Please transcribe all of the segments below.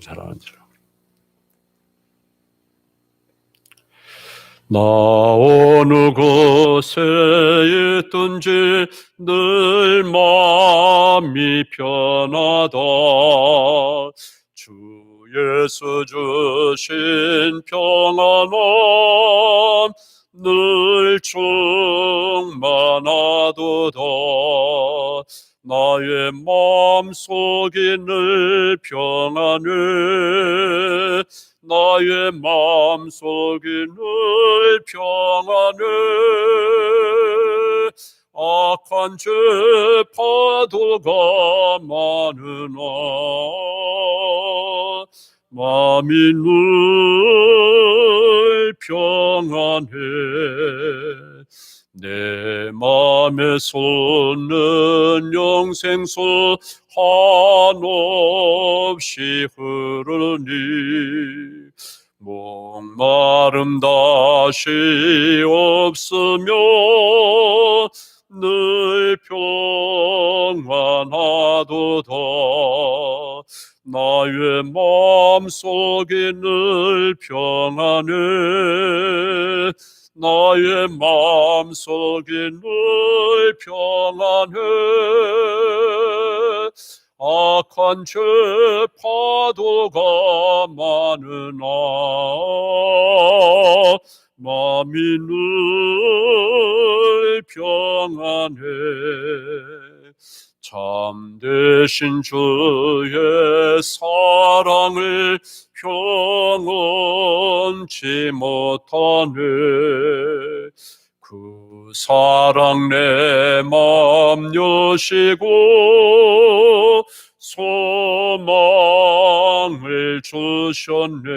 잘하는지라. 나 어느 곳에 있든지 늘 마음이 편하다. 주 예수 주신 평안함 늘 충만하도다. 나의 마음속이 늘 평안해. 나의 마음속이 늘 평안해. 악한 죄 파도가 많으나 마음이 늘 평안해. 내 맘에 솟는 영생수 한없이 흐르니 목마름 다시 없으며 늘 평안하도다. 나의 마음속이 늘 평안해. 나의 마음속이 늘 평안해. 악한 죄 파도가 많으나 마음이 늘 평안해. 참되신 주의 사랑을 형언치 못하네. 그 사랑 내 맘 여시고 소망을 주셨네.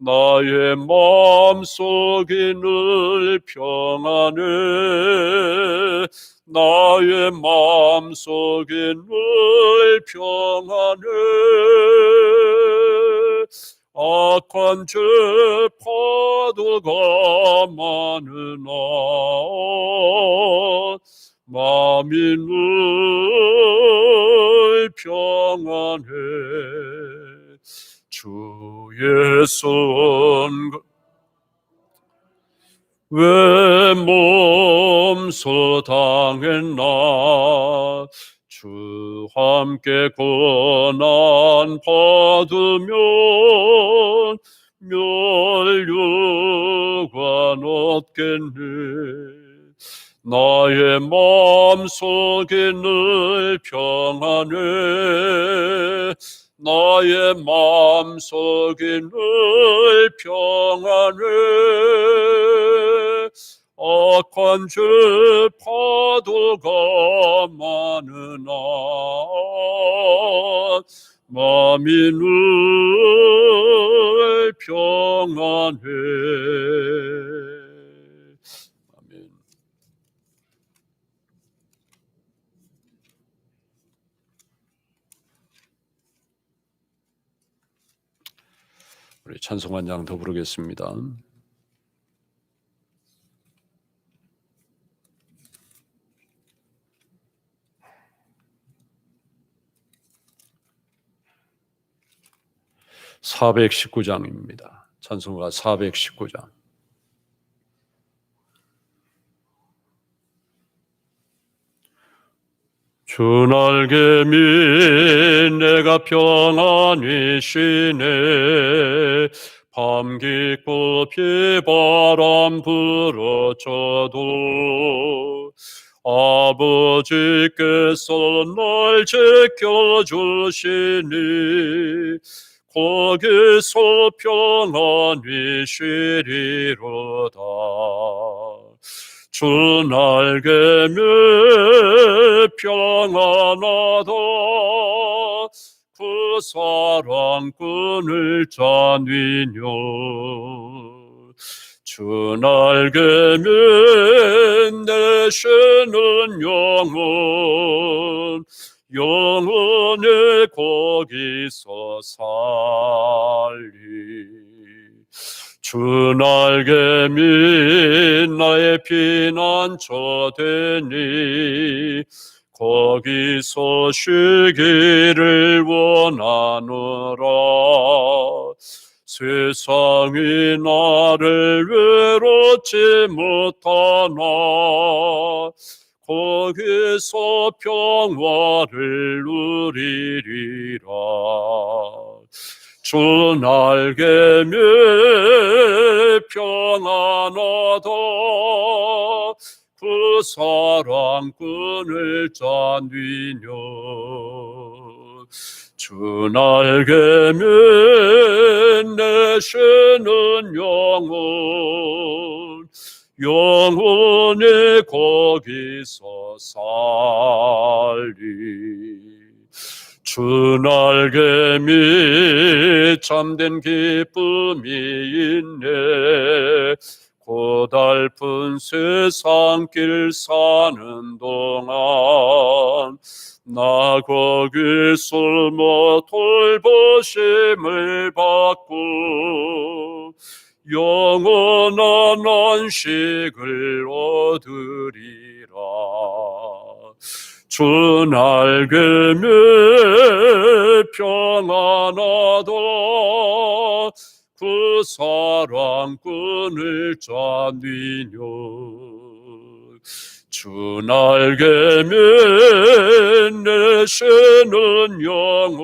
나의 마음속이 늘 평안해. 나의 마음속이 늘 평안해. 악한 죄 파도가 많으나 마음이 늘 평안해. 주 예수 왜 몸소 당했나. 주 함께 고난 받으면 멸류관 얻겠네. 나의 마음속이 늘 평안해. 나의 마음속이 늘 평안해. 악한 죄 파도가 많으나 마음이 늘 평안해. 아멘. 우리 찬송 한 장 더 부르겠습니다. (419장입니다) 찬송가 419장. 주 날개미 내가 평안히 쉬네. 밤 깊고 비바람 불어쳐도 아버지께서 날 지켜주시니 거기서 평안히 쉬리로다. 주 날개미 평안하다. 그 사랑꾼을 짜뉘뇨. 주 날개미 내쉬는 영혼 영원히 거기서 살리. 주 날개미 나의 피난처 되니 거기서 쉬기를 원하노라. 세상이 나를 외롭지 못하나 거기서 평화를 누리리라. 주 날개며 평안하다. 그 사랑꾼을 잔디뇨. 주 날개면 내쉬는 영혼 영원히 거기서 살리. 주 날개미 참된 기쁨이 있네. 고달픈 세상길 사는 동안 나 거기 숨어 돌보심을 받고 영원한 안식을 얻으리라. 주 날개며 평안하다. 그 사랑꾼을 잔디뇨. 주 날개면 내쉬는 영혼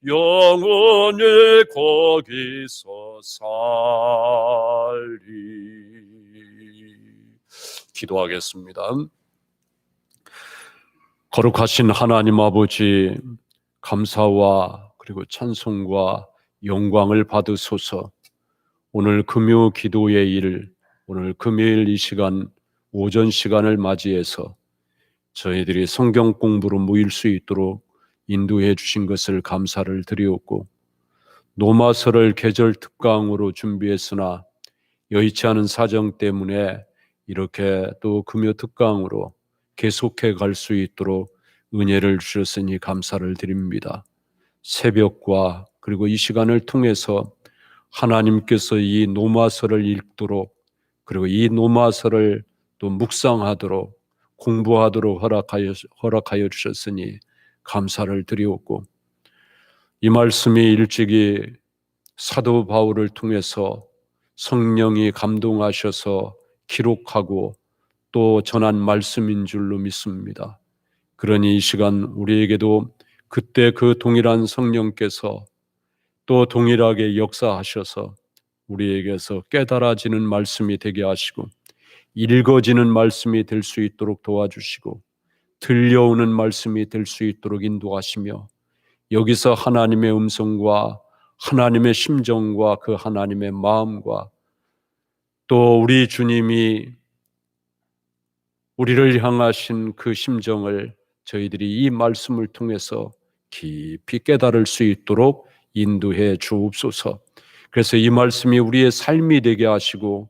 영원히 거기서 살리. 기도하겠습니다. 거룩하신 하나님 아버지, 감사와 그리고 찬송과 영광을 받으소서. 오늘 금요 기도의 일, 오늘 금요일 이 시간 오전 시간을 맞이해서 저희들이 성경 공부로 모일 수 있도록 인도해 주신 것을 감사를 드리옵고, 노마서를 계절 특강으로 준비했으나 여의치 않은 사정 때문에 이렇게 또 금요 특강으로 계속해 갈 수 있도록 은혜를 주셨으니 감사를 드립니다. 새벽과 그리고 이 시간을 통해서 하나님께서 이 노마서를 읽도록, 그리고 이 노마서를 또 묵상하도록 공부하도록 허락하여 주셨으니 감사를 드리옵고, 이 말씀이 일찍이 사도 바울을 통해서 성령이 감동하셔서 기록하고 또 전한 말씀인 줄로 믿습니다. 그러니 이 시간 우리에게도 그때 그 동일한 성령께서 또 동일하게 역사하셔서 우리에게서 깨달아지는 말씀이 되게 하시고, 읽어지는 말씀이 될 수 있도록 도와주시고, 들려오는 말씀이 될 수 있도록 인도하시며, 여기서 하나님의 음성과 하나님의 심정과 그 하나님의 마음과 또 우리 주님이 우리를 향하신 그 심정을 저희들이 이 말씀을 통해서 깊이 깨달을 수 있도록 인도해 주옵소서. 그래서 이 말씀이 우리의 삶이 되게 하시고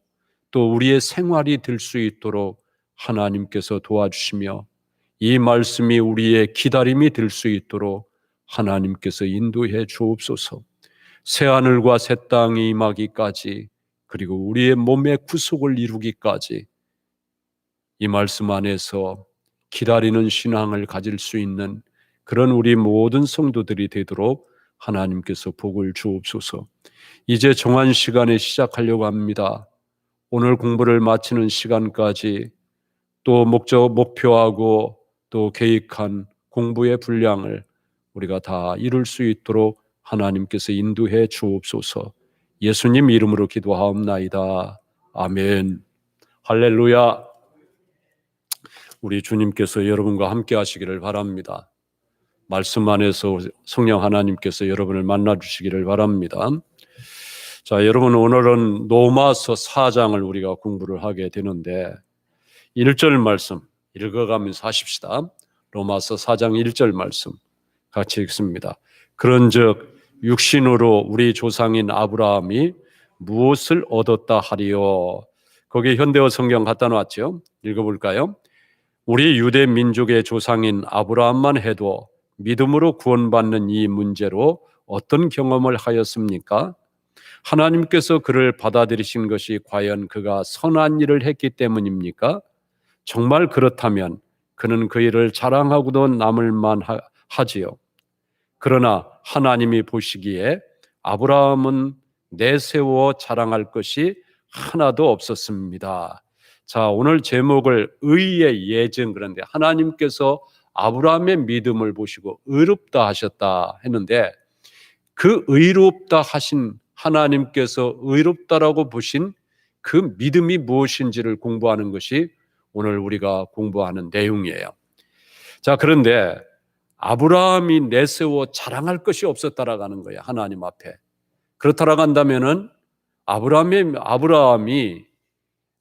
또 우리의 생활이 될 수 있도록 하나님께서 도와주시며, 이 말씀이 우리의 기다림이 될 수 있도록 하나님께서 인도해 주옵소서. 새하늘과 새 땅이 임하기까지, 그리고 우리의 몸의 구속을 이루기까지 이 말씀 안에서 기다리는 신앙을 가질 수 있는 그런 우리 모든 성도들이 되도록 하나님께서 복을 주옵소서. 이제 정한 시간에 시작하려고 합니다. 오늘 공부를 마치는 시간까지 또 목표하고 또 계획한 공부의 분량을 우리가 다 이룰 수 있도록 하나님께서 인도해 주옵소서. 예수님 이름으로 기도하옵나이다. 아멘. 할렐루야. 우리 주님께서 여러분과 함께 하시기를 바랍니다. 말씀 안에서 성령 하나님께서 여러분을 만나 주시기를 바랍니다. 자, 여러분, 오늘은 로마서 4장을 우리가 공부를 하게 되는데 1절 말씀 읽어가면서 하십시다. 로마서 4장 1절 말씀 같이 읽습니다. 그런즉 육신으로 우리 조상인 아브라함이 무엇을 얻었다 하리요. 거기 현대어 성경 갖다 놨죠. 읽어볼까요? 우리 유대 민족의 조상인 아브라함만 해도 믿음으로 구원받는 이 문제로 어떤 경험을 하였습니까? 하나님께서 그를 받아들이신 것이 과연 그가 선한 일을 했기 때문입니까? 정말 그렇다면 그는 그 일을 자랑하고도 남을 만하지요. 그러나 하나님이 보시기에 아브라함은 내세워 자랑할 것이 하나도 없었습니다. 자, 오늘 제목을 의의 예증, 그런데 하나님께서 아브라함의 믿음을 보시고 의롭다 하셨다 했는데, 그 의롭다 하신 하나님께서 의롭다라고 보신 그 믿음이 무엇인지를 공부하는 것이 오늘 우리가 공부하는 내용이에요. 자, 그런데 아브라함이 내세워 자랑할 것이 없었다라고 하는 거예요, 하나님 앞에. 그렇다라고 한다면은 아브라함이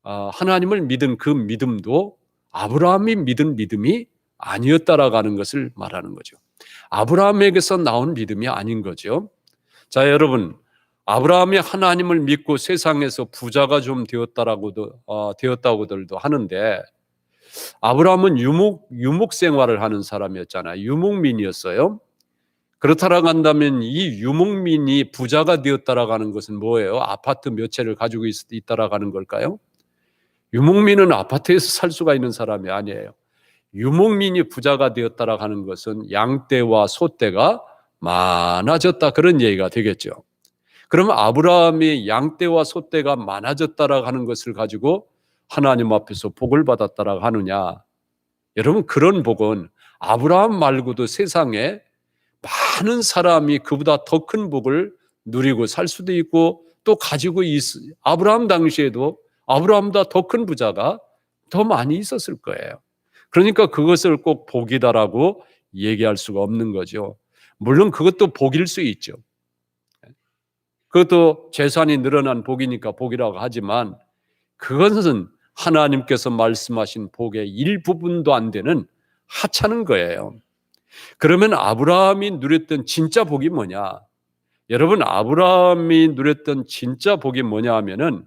하나님을 믿은 그 믿음도 아브라함이 믿은 믿음이 아니었다라고 하는 것을 말하는 거죠. 아브라함에게서 나온 믿음이 아닌 거죠. 자, 여러분, 아브라함이 하나님을 믿고 세상에서 부자가 좀 되었다고들도 하는데, 아브라함은 유목 생활을 하는 사람이었잖아요. 유목민이었어요. 그렇다라고 한다면 이 유목민이 부자가 되었다라고 하는 것은 뭐예요? 아파트 몇 채를 가지고 있다라고 하는 걸까요? 유목민은 아파트에서 살 수가 있는 사람이 아니에요. 유목민이 부자가 되었다라고 하는 것은 양떼와 소떼가 많아졌다, 그런 얘기가 되겠죠. 그러면 아브라함이 양떼와 소떼가 많아졌다라고 하는 것을 가지고 하나님 앞에서 복을 받았다라고 하느냐? 여러분, 그런 복은 아브라함 말고도 세상에 많은 사람이 그보다 더 큰 복을 누리고 살 수도 있고, 또 가지고 아브라함 당시에도 아브라함보다 더 큰 부자가 더 많이 있었을 거예요. 그러니까 그것을 꼭 복이다라고 얘기할 수가 없는 거죠. 물론 그것도 복일 수 있죠. 그것도 재산이 늘어난 복이니까 복이라고 하지만, 그것은 하나님께서 말씀하신 복의 일부분도 안 되는 하찮은 거예요. 그러면 아브라함이 누렸던 진짜 복이 뭐냐? 여러분, 아브라함이 누렸던 진짜 복이 뭐냐 하면은,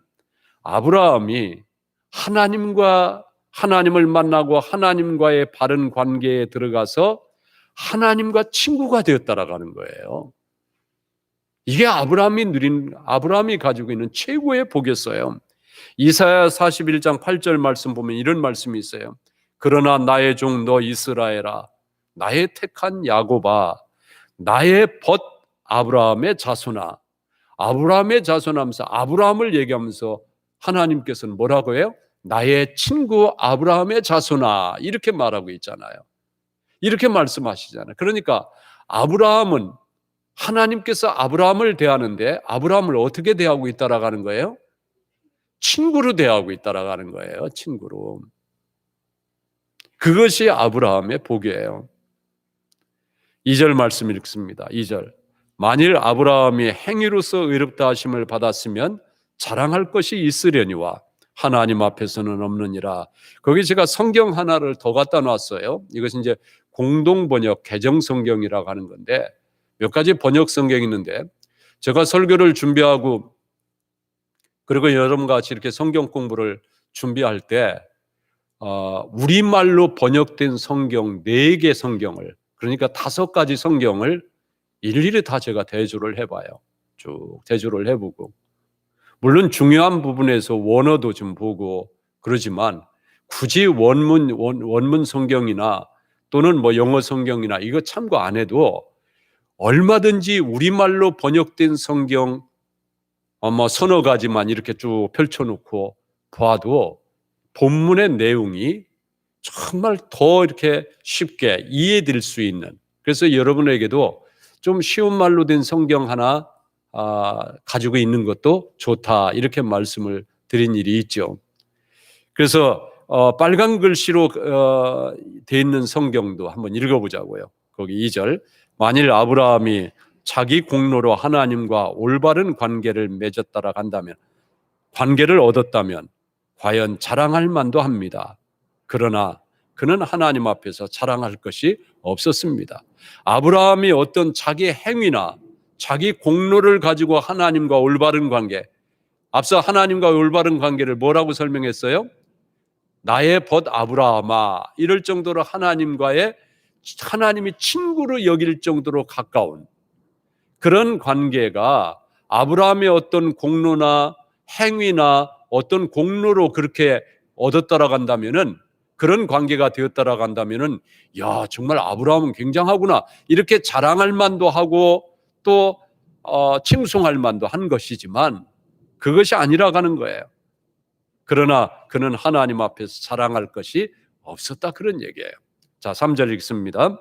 아브라함이 하나님을 만나고 하나님과의 바른 관계에 들어가서 하나님과 친구가 되었다라고 하는 거예요. 이게 아브라함이 가지고 있는 최고의 복이었어요. 이사야 41장 8절 말씀 보면 이런 말씀이 있어요. 그러나 나의 종 너 이스라엘아, 나의 택한 야곱아, 나의 벗 아브라함의 자손아. 아브라함의 자손하면서 아브라함을 얘기하면서 하나님께서는 뭐라고 해요? 나의 친구 아브라함의 자손아, 이렇게 말하고 있잖아요. 이렇게 말씀하시잖아요. 그러니까 아브라함은, 하나님께서 아브라함을 대하는데 아브라함을 어떻게 대하고 있다라고 하는 거예요? 친구로 대하고 있다라고 하는 거예요. 친구로. 그것이 아브라함의 복이에요. 2절 말씀 읽습니다. 2절. 만일 아브라함이 행위로서 의롭다 하심을 받았으면 자랑할 것이 있으려니와 하나님 앞에서는 없느니라. 거기 제가 성경 하나를 더 갖다 놨어요. 이것은 이제 공동 번역 개정 성경이라고 하는 건데, 몇 가지 번역 성경이 있는데, 제가 설교를 준비하고 그리고 여러분과 같이 이렇게 성경 공부를 준비할 때 우리말로 번역된 성경 4개 성경을, 그러니까 5가지 성경을 일일이 다 제가 대조를 해봐요. 쭉 대조를 해보고, 물론 중요한 부분에서 원어도 좀 보고 그러지만, 굳이 원문 성경이나 또는 뭐 영어 성경이나 이거 참고 안 해도 얼마든지 우리말로 번역된 성경 서너 가지만 이렇게 쭉 펼쳐놓고 봐도 본문의 내용이 정말 더 이렇게 쉽게 이해될 수 있는, 그래서 여러분에게도 좀 쉬운 말로 된 성경 하나 가지고 있는 것도 좋다, 이렇게 말씀을 드린 일이 있죠. 그래서 빨간 글씨로 돼 있는 성경도 한번 읽어보자고요. 거기 2절. 만일 아브라함이 자기 공로로 하나님과 올바른 관계를 맺었다라 한다면, 관계를 얻었다면 과연 자랑할 만도 합니다. 그러나 그는 하나님 앞에서 자랑할 것이 없었습니다. 아브라함이 어떤 자기 행위나 자기 공로를 가지고 하나님과 올바른 관계, 앞서 하나님과 올바른 관계를 뭐라고 설명했어요? 나의 벗 아브라함아, 이럴 정도로 하나님이 친구로 여길 정도로 가까운 그런 관계가, 아브라함의 어떤 공로나 행위나 어떤 공로로 그렇게 얻었다라고 한다면은 그런 관계가 되었다라고 한다면은, 야, 정말 아브라함은 굉장하구나, 이렇게 자랑할 만도 하고 또 칭송할 만도 한 것이지만 그것이 아니라고 하는 거예요. 그러나 그는 하나님 앞에서 자랑할 것이 없었다, 그런 얘기예요. 자, 3절 읽습니다.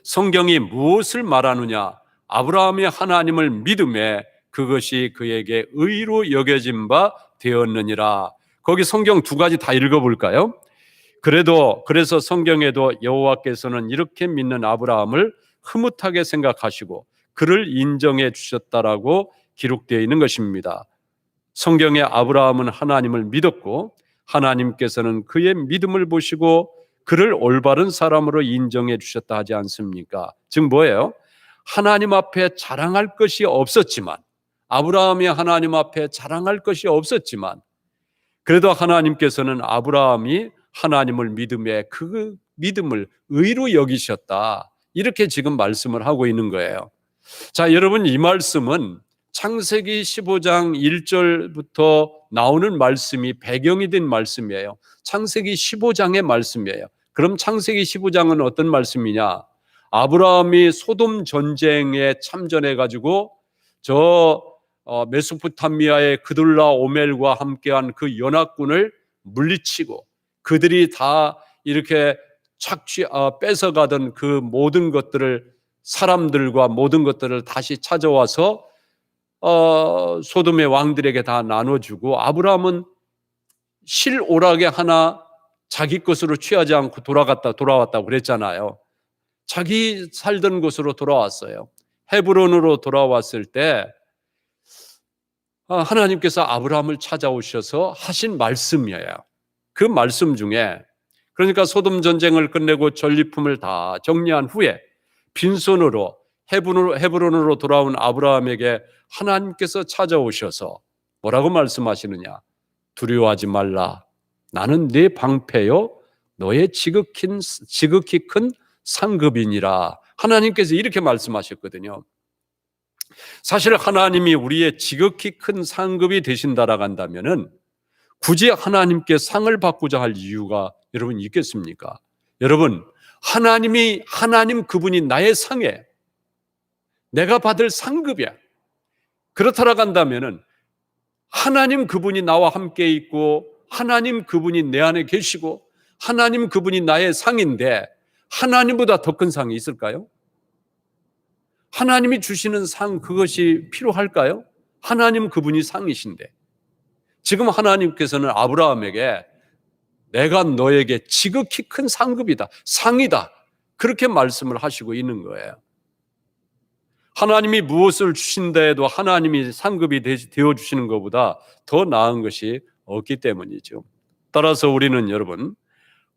성경이 무엇을 말하느냐? 아브라함이 하나님을 믿음에 그것이 그에게 의로 여겨진 바 되었느니라. 거기 성경 두 가지 다 읽어볼까요? 그래서 성경에도 여호와께서는 이렇게 믿는 아브라함을 흐뭇하게 생각하시고 그를 인정해 주셨다라고 기록되어 있는 것입니다. 성경에 아브라함은 하나님을 믿었고 하나님께서는 그의 믿음을 보시고 그를 올바른 사람으로 인정해 주셨다 하지 않습니까? 즉 뭐예요? 하나님 앞에 자랑할 것이 없었지만, 아브라함이 하나님 앞에 자랑할 것이 없었지만, 그래도 하나님께서는 아브라함이 하나님을 믿음에 그 믿음을 의로 여기셨다, 이렇게 지금 말씀을 하고 있는 거예요. 자, 여러분, 이 말씀은 창세기 15장 1절부터 나오는 말씀이 배경이 된 말씀이에요. 창세기 15장의 말씀이에요. 그럼 창세기 15장은 어떤 말씀이냐? 아브라함이 소돔 전쟁에 참전해 가지고 메소포타미아의 그돌라 오멜과 함께한 그 연합군을 물리치고 그들이 다 이렇게 뺏어가던 그 모든 것들을, 사람들과 모든 것들을 다시 찾아와서 소돔의 왕들에게 다 나눠주고, 아브라함은 실오락에 하나 자기 것으로 취하지 않고 돌아왔다고 그랬잖아요. 자기 살던 곳으로 돌아왔어요. 헤브론으로 돌아왔을 때 하나님께서 아브라함을 찾아오셔서 하신 말씀이에요. 그 말씀 중에, 그러니까 소돔 전쟁을 끝내고 전리품을 다 정리한 후에 빈손으로 헤브론으로 돌아온 아브라함에게 하나님께서 찾아오셔서 뭐라고 말씀하시느냐? 두려워하지 말라. 나는 네 방패요 너의 지극히 큰 상급이니라. 하나님께서 이렇게 말씀하셨거든요. 사실 하나님이 우리의 지극히 큰 상급이 되신다라고 한다면은 굳이 하나님께 상을 받고자 할 이유가 여러분 있겠습니까? 여러분, 하나님 그분이 나의 상이에요. 내가 받을 상급이야. 그렇다라고 한다면은 하나님 그분이 나와 함께 있고 하나님 그분이 내 안에 계시고 하나님 그분이 나의 상인데 하나님보다 더 큰 상이 있을까요? 하나님이 주시는 상, 그것이 필요할까요? 하나님 그분이 상이신데, 지금 하나님께서는 아브라함에게 내가 너에게 지극히 큰 상급이다, 상이다, 그렇게 말씀을 하시고 있는 거예요. 하나님이 무엇을 주신다 해도 하나님이 상급이 되어주시는 것보다 더 나은 것이 없기 때문이죠. 따라서 우리는 여러분,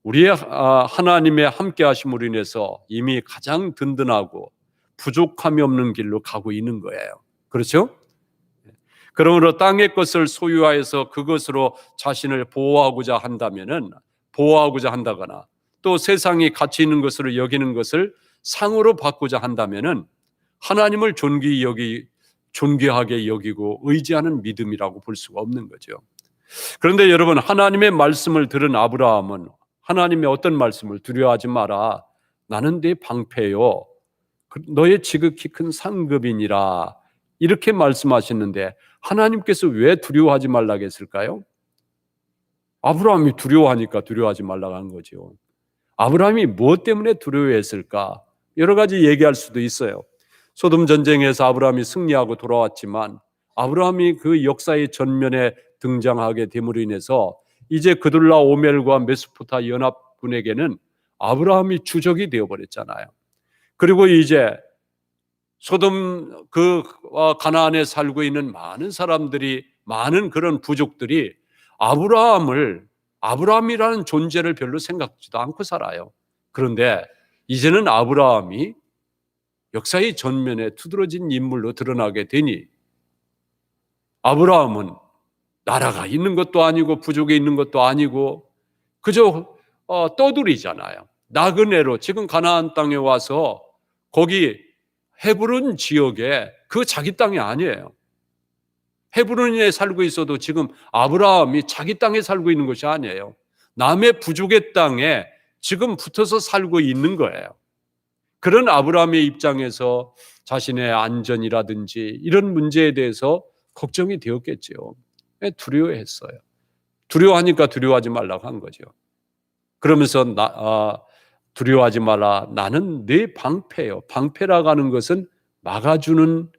우리의 하나님의 함께 하심으로 인해서 이미 가장 든든하고 부족함이 없는 길로 가고 있는 거예요. 그렇죠? 그러므로 땅의 것을 소유하여서 그것으로 자신을 보호하고자 한다거나 또 세상이 가치 있는 것으로 여기는 것을 상으로 받고자 한다면은 하나님을 존귀하게 여기고 의지하는 믿음이라고 볼 수가 없는 거죠. 그런데 여러분, 하나님의 말씀을 들은 아브라함은 하나님의 어떤 말씀을? 두려워하지 마라. 나는 네 방패요 너의 지극히 큰 상급이니라. 이렇게 말씀하셨는데 하나님께서 왜 두려워하지 말라고 했을까요? 아브라함이 두려워하니까 두려워하지 말라고 한 거죠. 아브라함이 무엇 때문에 두려워했을까? 여러 가지 얘기할 수도 있어요. 소돔 전쟁에서 아브라함이 승리하고 돌아왔지만 아브라함이 그 역사의 전면에 등장하게 됨으로 인해서 이제 그돌라 오멜과 메소포타 연합군에게는 아브라함이 주적이 되어버렸잖아요. 그리고 이제 소돔 가나안에 살고 있는 많은 사람들이, 많은 그런 부족들이 아브라함이라는 존재를 별로 생각지도 않고 살아요. 그런데 이제는 아브라함이 역사의 전면에 두드러진 인물로 드러나게 되니 아브라함은 나라가 있는 것도 아니고 부족에 있는 것도 아니고 그저 떠돌이잖아요. 나그네로 지금 가나안 땅에 와서 거기 헤브론 지역에, 그 자기 땅이 아니에요. 헤브론에 살고 있어도 지금 아브라함이 자기 땅에 살고 있는 것이 아니에요. 남의 부족의 땅에 지금 붙어서 살고 있는 거예요. 그런 아브라함의 입장에서 자신의 안전이라든지 이런 문제에 대해서 걱정이 되었겠지요. 두려워했어요. 두려워하니까 두려워하지 말라고 한 거죠. 그러면서 두려워하지 마라. 나는 네 방패요. 방패라고 하는 것은 막아주는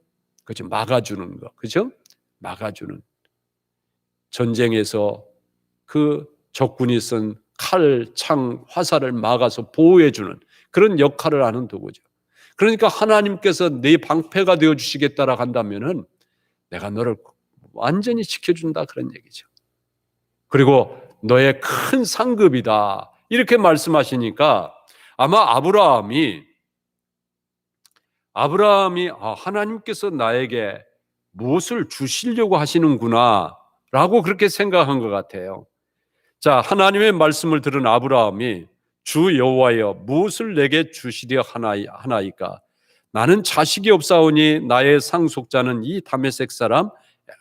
거죠. 막아주는 거. 그죠? 막아주는. 전쟁에서 그 적군이 쓴 칼, 창, 화살을 막아서 보호해주는 그런 역할을 하는 도구죠. 그러니까 하나님께서 네 방패가 되어 주시겠다라고 한다면은 내가 너를 완전히 지켜준다 그런 얘기죠. 그리고 너의 큰 상급이다 이렇게 말씀하시니까 아마 아브라함이 하나님께서 나에게 무엇을 주시려고 하시는구나 라고 그렇게 생각한 것 같아요. 자, 하나님의 말씀을 들은 아브라함이 주 여호와여 무엇을 내게 주시려 하나이까? 나는 자식이 없사오니 나의 상속자는 이 다메섹 사람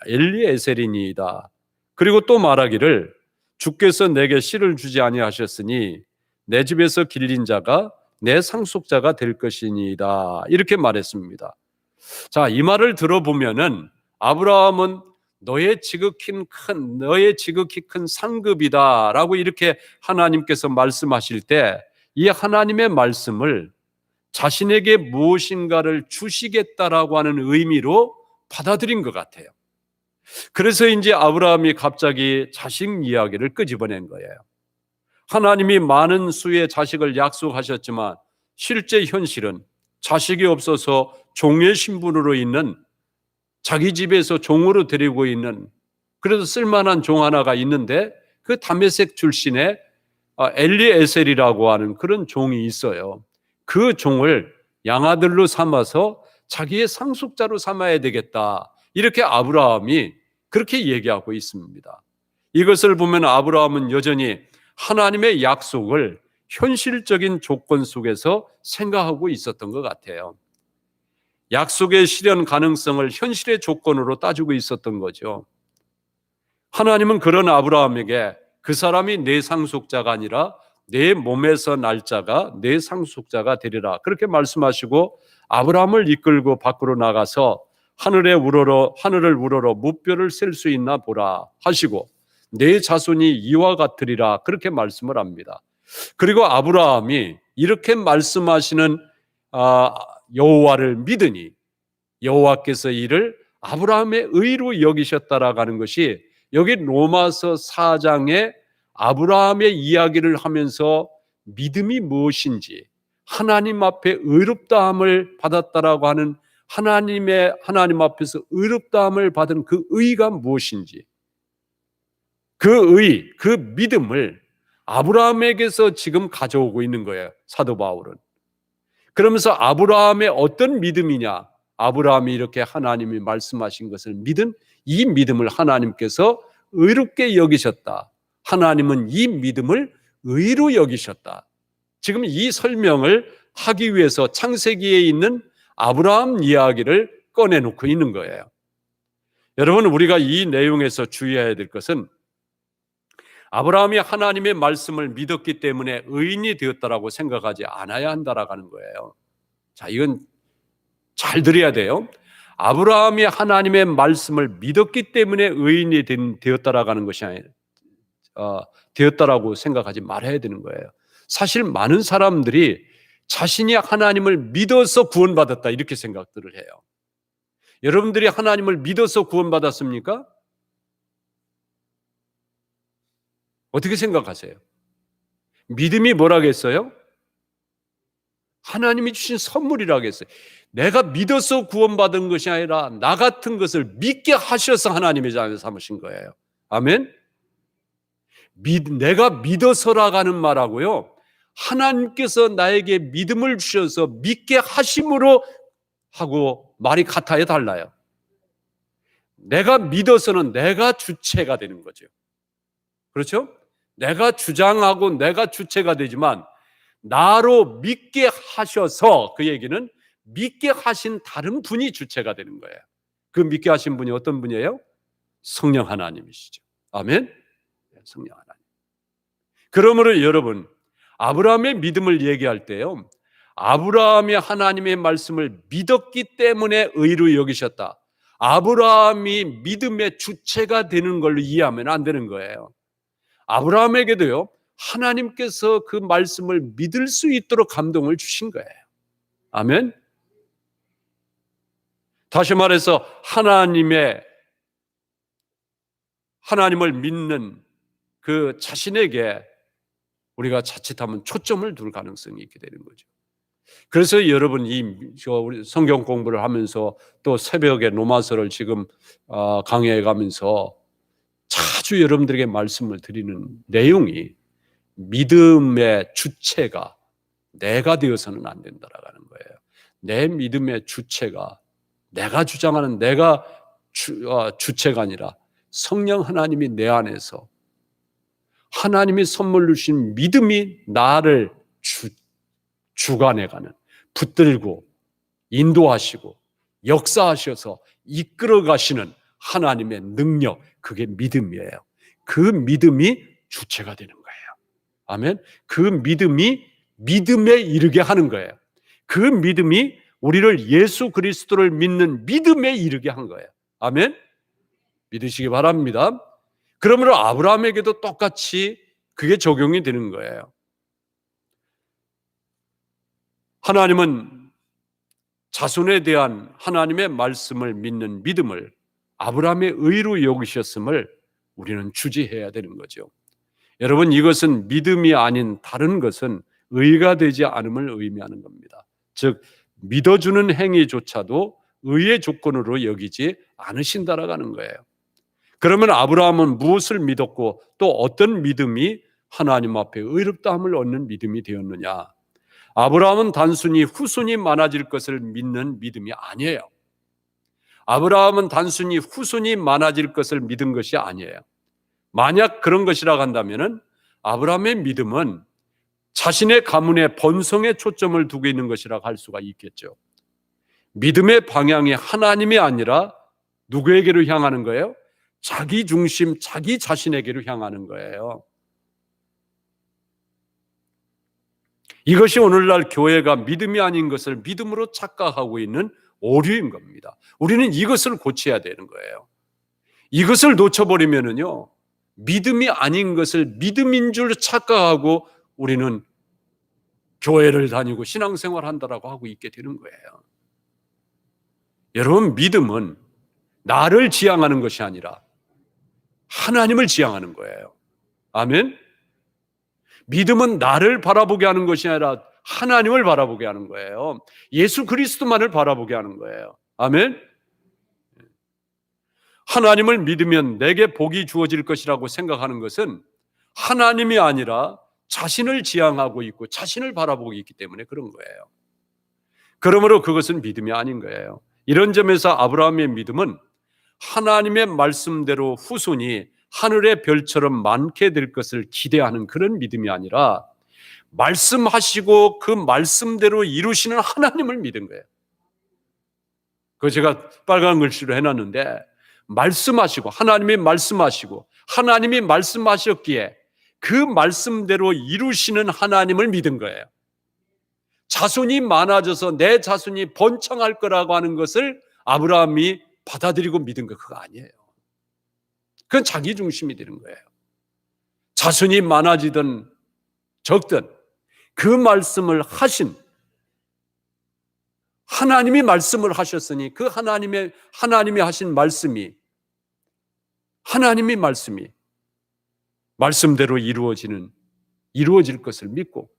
엘리에셀이니이다. 그리고 또 말하기를 주께서 내게 씨를 주지 아니하셨으니 내 집에서 길린 자가 내 상속자가 될 것이니이다. 이렇게 말했습니다. 자, 이 말을 들어보면은 아브라함은 너의 지극히 큰 상급이다라고 이렇게 하나님께서 말씀하실 때 이 하나님의 말씀을 자신에게 무엇인가를 주시겠다라고 하는 의미로 받아들인 것 같아요. 그래서 이제 아브라함이 갑자기 자식 이야기를 끄집어낸 거예요. 하나님이 많은 수의 자식을 약속하셨지만 실제 현실은 자식이 없어서 종의 신분으로 있는 자기 집에서 종으로 데리고 있는 그래도 쓸만한 종 하나가 있는데 그 다메섹 출신의 엘리에셀이라고 하는 그런 종이 있어요. 그 종을 양아들로 삼아서 자기의 상속자로 삼아야 되겠다. 이렇게 아브라함이 그렇게 얘기하고 있습니다. 이것을 보면 아브라함은 여전히 하나님의 약속을 현실적인 조건 속에서 생각하고 있었던 것 같아요. 약속의 실현 가능성을 현실의 조건으로 따지고 있었던 거죠. 하나님은 그런 아브라함에게 그 사람이 내 상속자가 아니라 내 몸에서 날 자가 내 상속자가 되리라 그렇게 말씀하시고 아브라함을 이끌고 밖으로 나가서 하늘을 우러러 무뼈를 셀 수 있나 보라 하시고 내 자손이 이와 같으리라 그렇게 말씀을 합니다. 그리고 아브라함이 이렇게 말씀하시는 여호와를 믿으니 여호와께서 이를 아브라함의 의로 여기셨다라고 하는 것이 여기 로마서 4장에 아브라함의 이야기를 하면서 믿음이 무엇인지 하나님 앞에 의롭다함을 받았다라고 하는 하나님 앞에서 의롭다함을 받은 그 의가 무엇인지 그 믿음을 아브라함에게서 지금 가져오고 있는 거예요. 사도 바울은. 그러면서 아브라함의 어떤 믿음이냐? 아브라함이 이렇게 하나님이 말씀하신 것을 믿은 이 믿음을 하나님께서 의롭게 여기셨다. 하나님은 이 믿음을 의로 여기셨다. 지금 이 설명을 하기 위해서 창세기에 있는 아브라함 이야기를 꺼내놓고 있는 거예요. 여러분, 우리가 이 내용에서 주의해야 될 것은 아브라함이 하나님의 말씀을 믿었기 때문에 의인이 되었다라고 생각하지 않아야 한다라는 거예요. 자, 이건 잘 들어야 돼요. 아브라함이 하나님의 말씀을 믿었기 때문에 의인이 되었다라고 하는 것이 아니라 되었다라고 생각하지 말아야 되는 거예요. 사실 많은 사람들이 자신이 하나님을 믿어서 구원받았다 이렇게 생각들을 해요. 여러분들이 하나님을 믿어서 구원받았습니까? 어떻게 생각하세요? 믿음이 뭐라겠어요? 하나님이 주신 선물이라겠어요. 내가 믿어서 구원받은 것이 아니라 나 같은 것을 믿게 하셔서 하나님의 자녀 삼으신 거예요. 아멘? 내가 믿어서라고 하는 말하고요. 하나님께서 나에게 믿음을 주셔서 믿게 하심으로 하고 말이 같아요, 달라요? 내가 믿어서는 내가 주체가 되는 거죠. 그렇죠? 내가 주장하고 내가 주체가 되지만 나로 믿게 하셔서 그 얘기는 믿게 하신 다른 분이 주체가 되는 거예요. 그 믿게 하신 분이 어떤 분이에요? 성령 하나님이시죠. 아멘? 성령 하나님. 그러므로 여러분, 아브라함의 믿음을 얘기할 때요, 아브라함이 하나님의 말씀을 믿었기 때문에 의로 여기셨다, 아브라함이 믿음의 주체가 되는 걸로 이해하면 안 되는 거예요. 아브라함에게도요, 하나님께서 그 말씀을 믿을 수 있도록 감동을 주신 거예요. 아멘. 다시 말해서 하나님을 믿는 그 자신에게 우리가 자칫하면 초점을 둘 가능성이 있게 되는 거죠. 그래서 여러분, 우리 성경 공부를 하면서 또 새벽에 로마서를 지금 강의해 가면서 자주 여러분들에게 말씀을 드리는 내용이, 믿음의 주체가 내가 되어서는 안 된다라는 거예요. 내 믿음의 주체가 내가 주장하는 내가 주체가 아니라 성령 하나님이 내 안에서, 하나님이 선물로 주신 믿음이 나를 주관해가는, 붙들고 인도하시고 역사하셔서 이끌어 가시는 하나님의 능력, 그게 믿음이에요. 그 믿음이 주체가 되는 거예요. 아멘. 그 믿음이 믿음에 이르게 하는 거예요. 그 믿음이 우리를 예수 그리스도를 믿는 믿음에 이르게 한 거예요. 아멘. 믿으시기 바랍니다. 그러므로 아브라함에게도 똑같이 그게 적용이 되는 거예요. 하나님은 자손에 대한 하나님의 말씀을 믿는 믿음을 아브라함의 의로 여기셨음을 우리는 주지해야 되는 거죠. 여러분, 이것은 믿음이 아닌 다른 것은 의가 되지 않음을 의미하는 겁니다. 즉, 믿어주는 행위조차도 의의 조건으로 여기지 않으신다라는 거예요. 그러면 아브라함은 무엇을 믿었고 또 어떤 믿음이 하나님 앞에 의롭다함을 얻는 믿음이 되었느냐? 아브라함은 단순히 후손이 많아질 것을 믿는 믿음이 아니에요. 아브라함은 단순히 후손이 많아질 것을 믿은 것이 아니에요. 만약 그런 것이라고 한다면 아브라함의 믿음은 자신의 가문의 번성에 초점을 두고 있는 것이라고 할 수가 있겠죠. 믿음의 방향이 하나님이 아니라 누구에게로 향하는 거예요? 자기 중심, 자기 자신에게로 향하는 거예요. 이것이 오늘날 교회가 믿음이 아닌 것을 믿음으로 착각하고 있는 오류인 겁니다. 우리는 이것을 고쳐야 되는 거예요. 이것을 놓쳐버리면은요, 믿음이 아닌 것을 믿음인 줄 착각하고 우리는 교회를 다니고 신앙생활 한다라고 하고 있게 되는 거예요. 여러분, 믿음은 나를 지향하는 것이 아니라 하나님을 지향하는 거예요. 아멘. 믿음은 나를 바라보게 하는 것이 아니라 하나님을 바라보게 하는 거예요. 예수 그리스도만을 바라보게 하는 거예요. 아멘. 하나님을 믿으면 내게 복이 주어질 것이라고 생각하는 것은 하나님이 아니라 자신을 지향하고 있고 자신을 바라보고 있기 때문에 그런 거예요. 그러므로 그것은 믿음이 아닌 거예요. 이런 점에서 아브라함의 믿음은 하나님의 말씀대로 후손이 하늘의 별처럼 많게 될 것을 기대하는 그런 믿음이 아니라 말씀하시고 그 말씀대로 이루시는 하나님을 믿은 거예요. 그거 제가 빨간 글씨로 해놨는데, 말씀하시고 하나님이 말씀하시고 하나님이 말씀하셨기에 그 말씀대로 이루시는 하나님을 믿은 거예요. 자손이 많아져서 내 자손이 번창할 거라고 하는 것을 아브라함이 받아들이고 믿은 거, 그거 아니에요. 그건 자기 중심이 되는 거예요. 자손이 많아지든 적든 그 말씀을 하신 하나님이 말씀을 하셨으니 그 하나님이 하신 말씀이, 하나님이 말씀대로 이루어질 것을 믿고,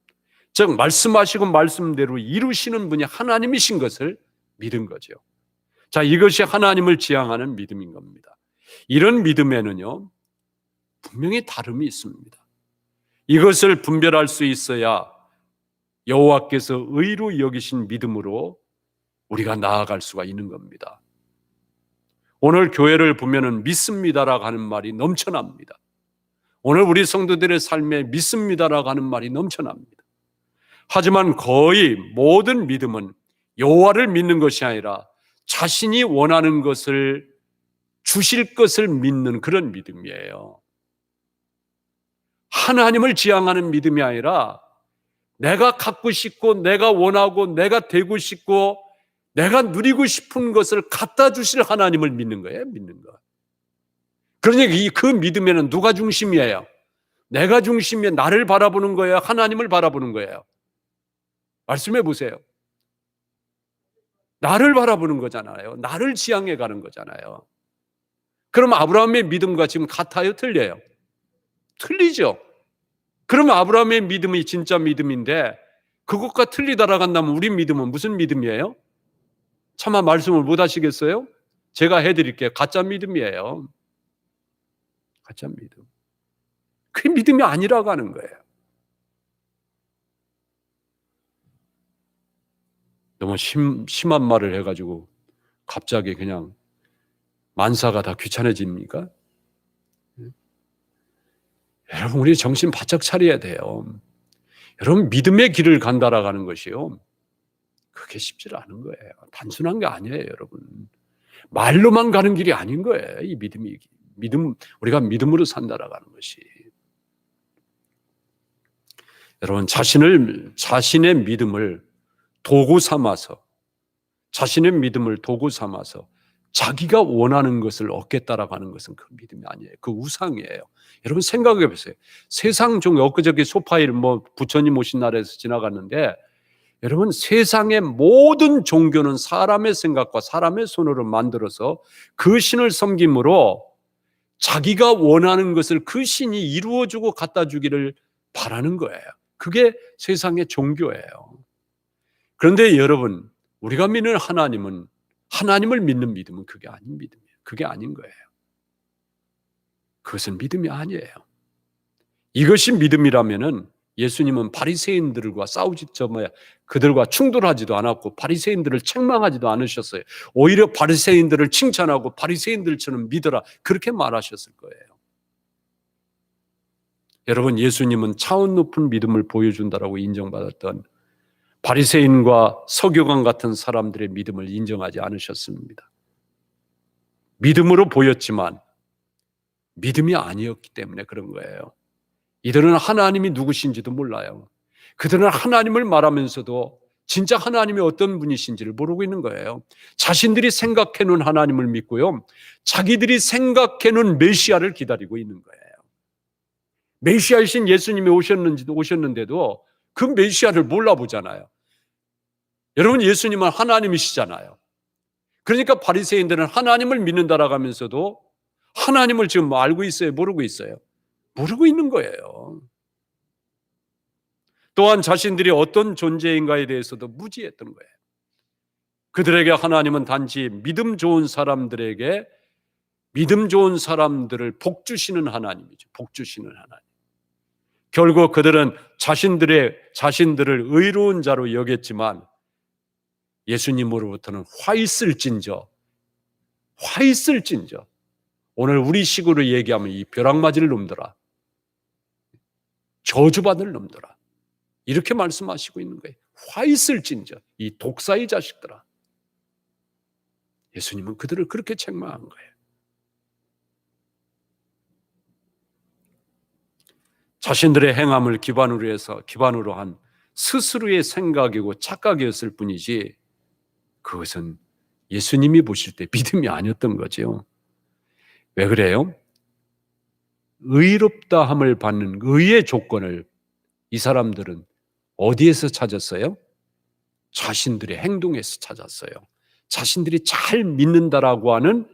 즉 말씀하시고 말씀대로 이루시는 분이 하나님이신 것을 믿은 거죠. 자, 이것이 하나님을 지향하는 믿음인 겁니다. 이런 믿음에는요, 분명히 다름이 있습니다. 이것을 분별할 수 있어야 여호와께서 의로 여기신 믿음으로 우리가 나아갈 수가 있는 겁니다. 오늘 교회를 보면은 믿습니다라고 하는 말이 넘쳐납니다. 오늘 우리 성도들의 삶에 믿습니다라고 하는 말이 넘쳐납니다. 하지만 거의 모든 믿음은 여호와를 믿는 것이 아니라 자신이 원하는 것을 주실 것을 믿는 그런 믿음이에요. 하나님을 지향하는 믿음이 아니라 내가 갖고 싶고 내가 원하고 내가 되고 싶고 내가 누리고 싶은 것을 갖다 주실 하나님을 믿는 거예요. 믿는 거. 그러니 그 믿음에는 누가 중심이에요? 내가 중심이에요. 나를 바라보는 거예요? 하나님을 바라보는 거예요? 말씀해 보세요. 나를 바라보는 거잖아요. 나를 지향해 가는 거잖아요. 그럼 아브라함의 믿음과 지금 같아요? 틀려요? 틀리죠. 그럼 아브라함의 믿음이 진짜 믿음인데 그것과 틀리다라고 한다면 우리 믿음은 무슨 믿음이에요? 차마 말씀을 못 하시겠어요? 제가 해드릴게요. 가짜 믿음이에요. 가짜 믿음. 그게 믿음이 아니라고 하는 거예요. 너무 심한 말을 해가지고 갑자기 그냥 만사가 다 귀찮아집니까? 여러분, 우리 정신 바짝 차려야 돼요. 여러분, 믿음의 길을 간다라고 하는 것이요, 그게 쉽지 않은 거예요. 단순한 게 아니에요, 여러분. 말로만 가는 길이 아닌 거예요. 이 믿음, 우리가 믿음으로 산다라고 하는 것이. 여러분, 자신의 믿음을 도구 삼아서, 자신의 믿음을 도구 삼아서 자기가 원하는 것을 얻겠다라고 하는 것은 그 믿음이 아니에요. 그 우상이에요. 여러분 생각해 보세요. 세상 중 엊그저께 소파일 부처님 오신 날에서 지나갔는데 여러분 세상의 모든 종교는 사람의 생각과 사람의 손으로 만들어서 그 신을 섬김으로 자기가 원하는 것을 그 신이 이루어주고 갖다 주기를 바라는 거예요. 그게 세상의 종교예요. 그런데 여러분 우리가 믿는 하나님은 하나님을 믿는 믿음은 그게 아닌 믿음이에요. 그게 아닌 거예요. 그것은 믿음이 아니에요. 이것이 믿음이라면은 예수님은 바리새인들과 그들과 충돌하지도 않았고 바리새인들을 책망하지도 않으셨어요. 오히려 바리새인들을 칭찬하고 바리새인들처럼 믿어라 그렇게 말하셨을 거예요. 여러분 예수님은 차원 높은 믿음을 보여준다라고 인정받았던 바리새인과 서기관 같은 사람들의 믿음을 인정하지 않으셨습니다. 믿음으로 보였지만 믿음이 아니었기 때문에 그런 거예요. 이들은 하나님이 누구신지도 몰라요. 그들은 하나님을 말하면서도 진짜 하나님이 어떤 분이신지를 모르고 있는 거예요. 자신들이 생각해 놓은 하나님을 믿고요. 자기들이 생각해 놓은 메시아를 기다리고 있는 거예요. 메시아이신 예수님이 오셨는데도 그 메시아를 몰라보잖아요. 여러분 예수님은 하나님이시잖아요. 그러니까 바리새인들은 하나님을 믿는다라고 하면서도 하나님을 지금 알고 있어요? 모르고 있어요? 모르고 있는 거예요. 또한 자신들이 어떤 존재인가에 대해서도 무지했던 거예요. 그들에게 하나님은 단지 믿음 좋은 사람들을 복 주시는 하나님이죠. 복 주시는 하나님. 결국 그들은 자신들을 의로운 자로 여겼지만 예수님으로부터는 화 있을진저 오늘 우리 식으로 얘기하면 이 벼락 맞을 놈들아, 저주받을 놈들아, 이렇게 말씀하시고 있는 거예요. 화 있을진저, 이 독사의 자식들아. 예수님은 그들을 그렇게 책망한 거예요. 자신들의 행함을 기반으로 한 스스로의 생각이고 착각이었을 뿐이지 그것은 예수님이 보실 때 믿음이 아니었던 거죠. 왜 그래요? 의롭다함을 받는 의의 조건을 이 사람들은 어디에서 찾았어요? 자신들의 행동에서 찾았어요. 자신들이 잘 믿는다라고 하는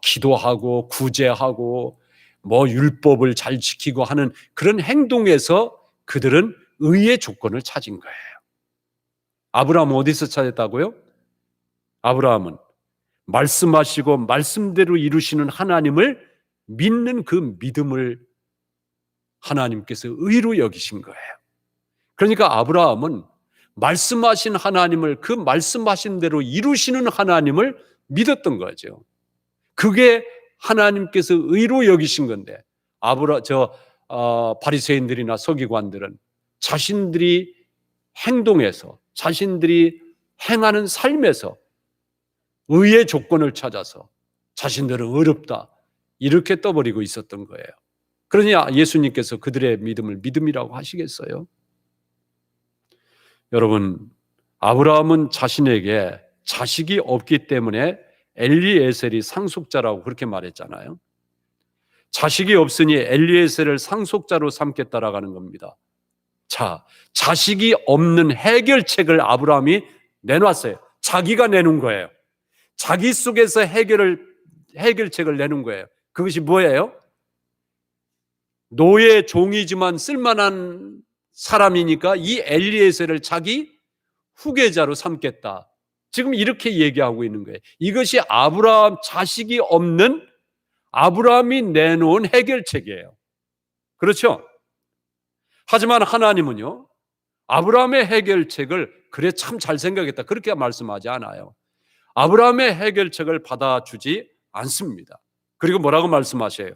기도하고 구제하고 율법을 잘 지키고 하는 그런 행동에서 그들은 의의 조건을 찾은 거예요. 아브라함은 어디서 찾았다고요? 아브라함은 말씀하시고 말씀대로 이루시는 하나님을 믿는 그 믿음을 하나님께서 의로 여기신 거예요. 그러니까 아브라함은 말씀하신 하나님을 그 말씀하신 대로 이루시는 하나님을 믿었던 거죠. 그게 하나님께서 의로 여기신 건데 바리새인들이나 서기관들은 자신들이 행동에서 자신들이 행하는 삶에서 의의 조건을 찾아서 자신들은 어렵다 이렇게 떠버리고 있었던 거예요. 그러니 예수님께서 그들의 믿음을 믿음이라고 하시겠어요? 여러분, 아브라함은 자신에게 자식이 없기 때문에 엘리에셀이 상속자라고 그렇게 말했잖아요. 자식이 없으니 엘리에셀을 상속자로 삼겠다라고 하는 겁니다. 자, 자식이 없는 해결책을 아브라함이 내놨어요. 자기가 내놓은 거예요. 자기 속에서 해결책을 내놓은 거예요. 그것이 뭐예요? 노예 종이지만 쓸만한 사람이니까 이 엘리에셀을 자기 후계자로 삼겠다. 지금 이렇게 얘기하고 있는 거예요. 이것이 아브라함, 자식이 없는 아브라함이 내놓은 해결책이에요. 그렇죠? 하지만 하나님은요, 아브라함의 해결책을 그래 참 잘 생각했다 그렇게 말씀하지 않아요. 아브라함의 해결책을 받아주지 않습니다. 그리고 뭐라고 말씀하셔요?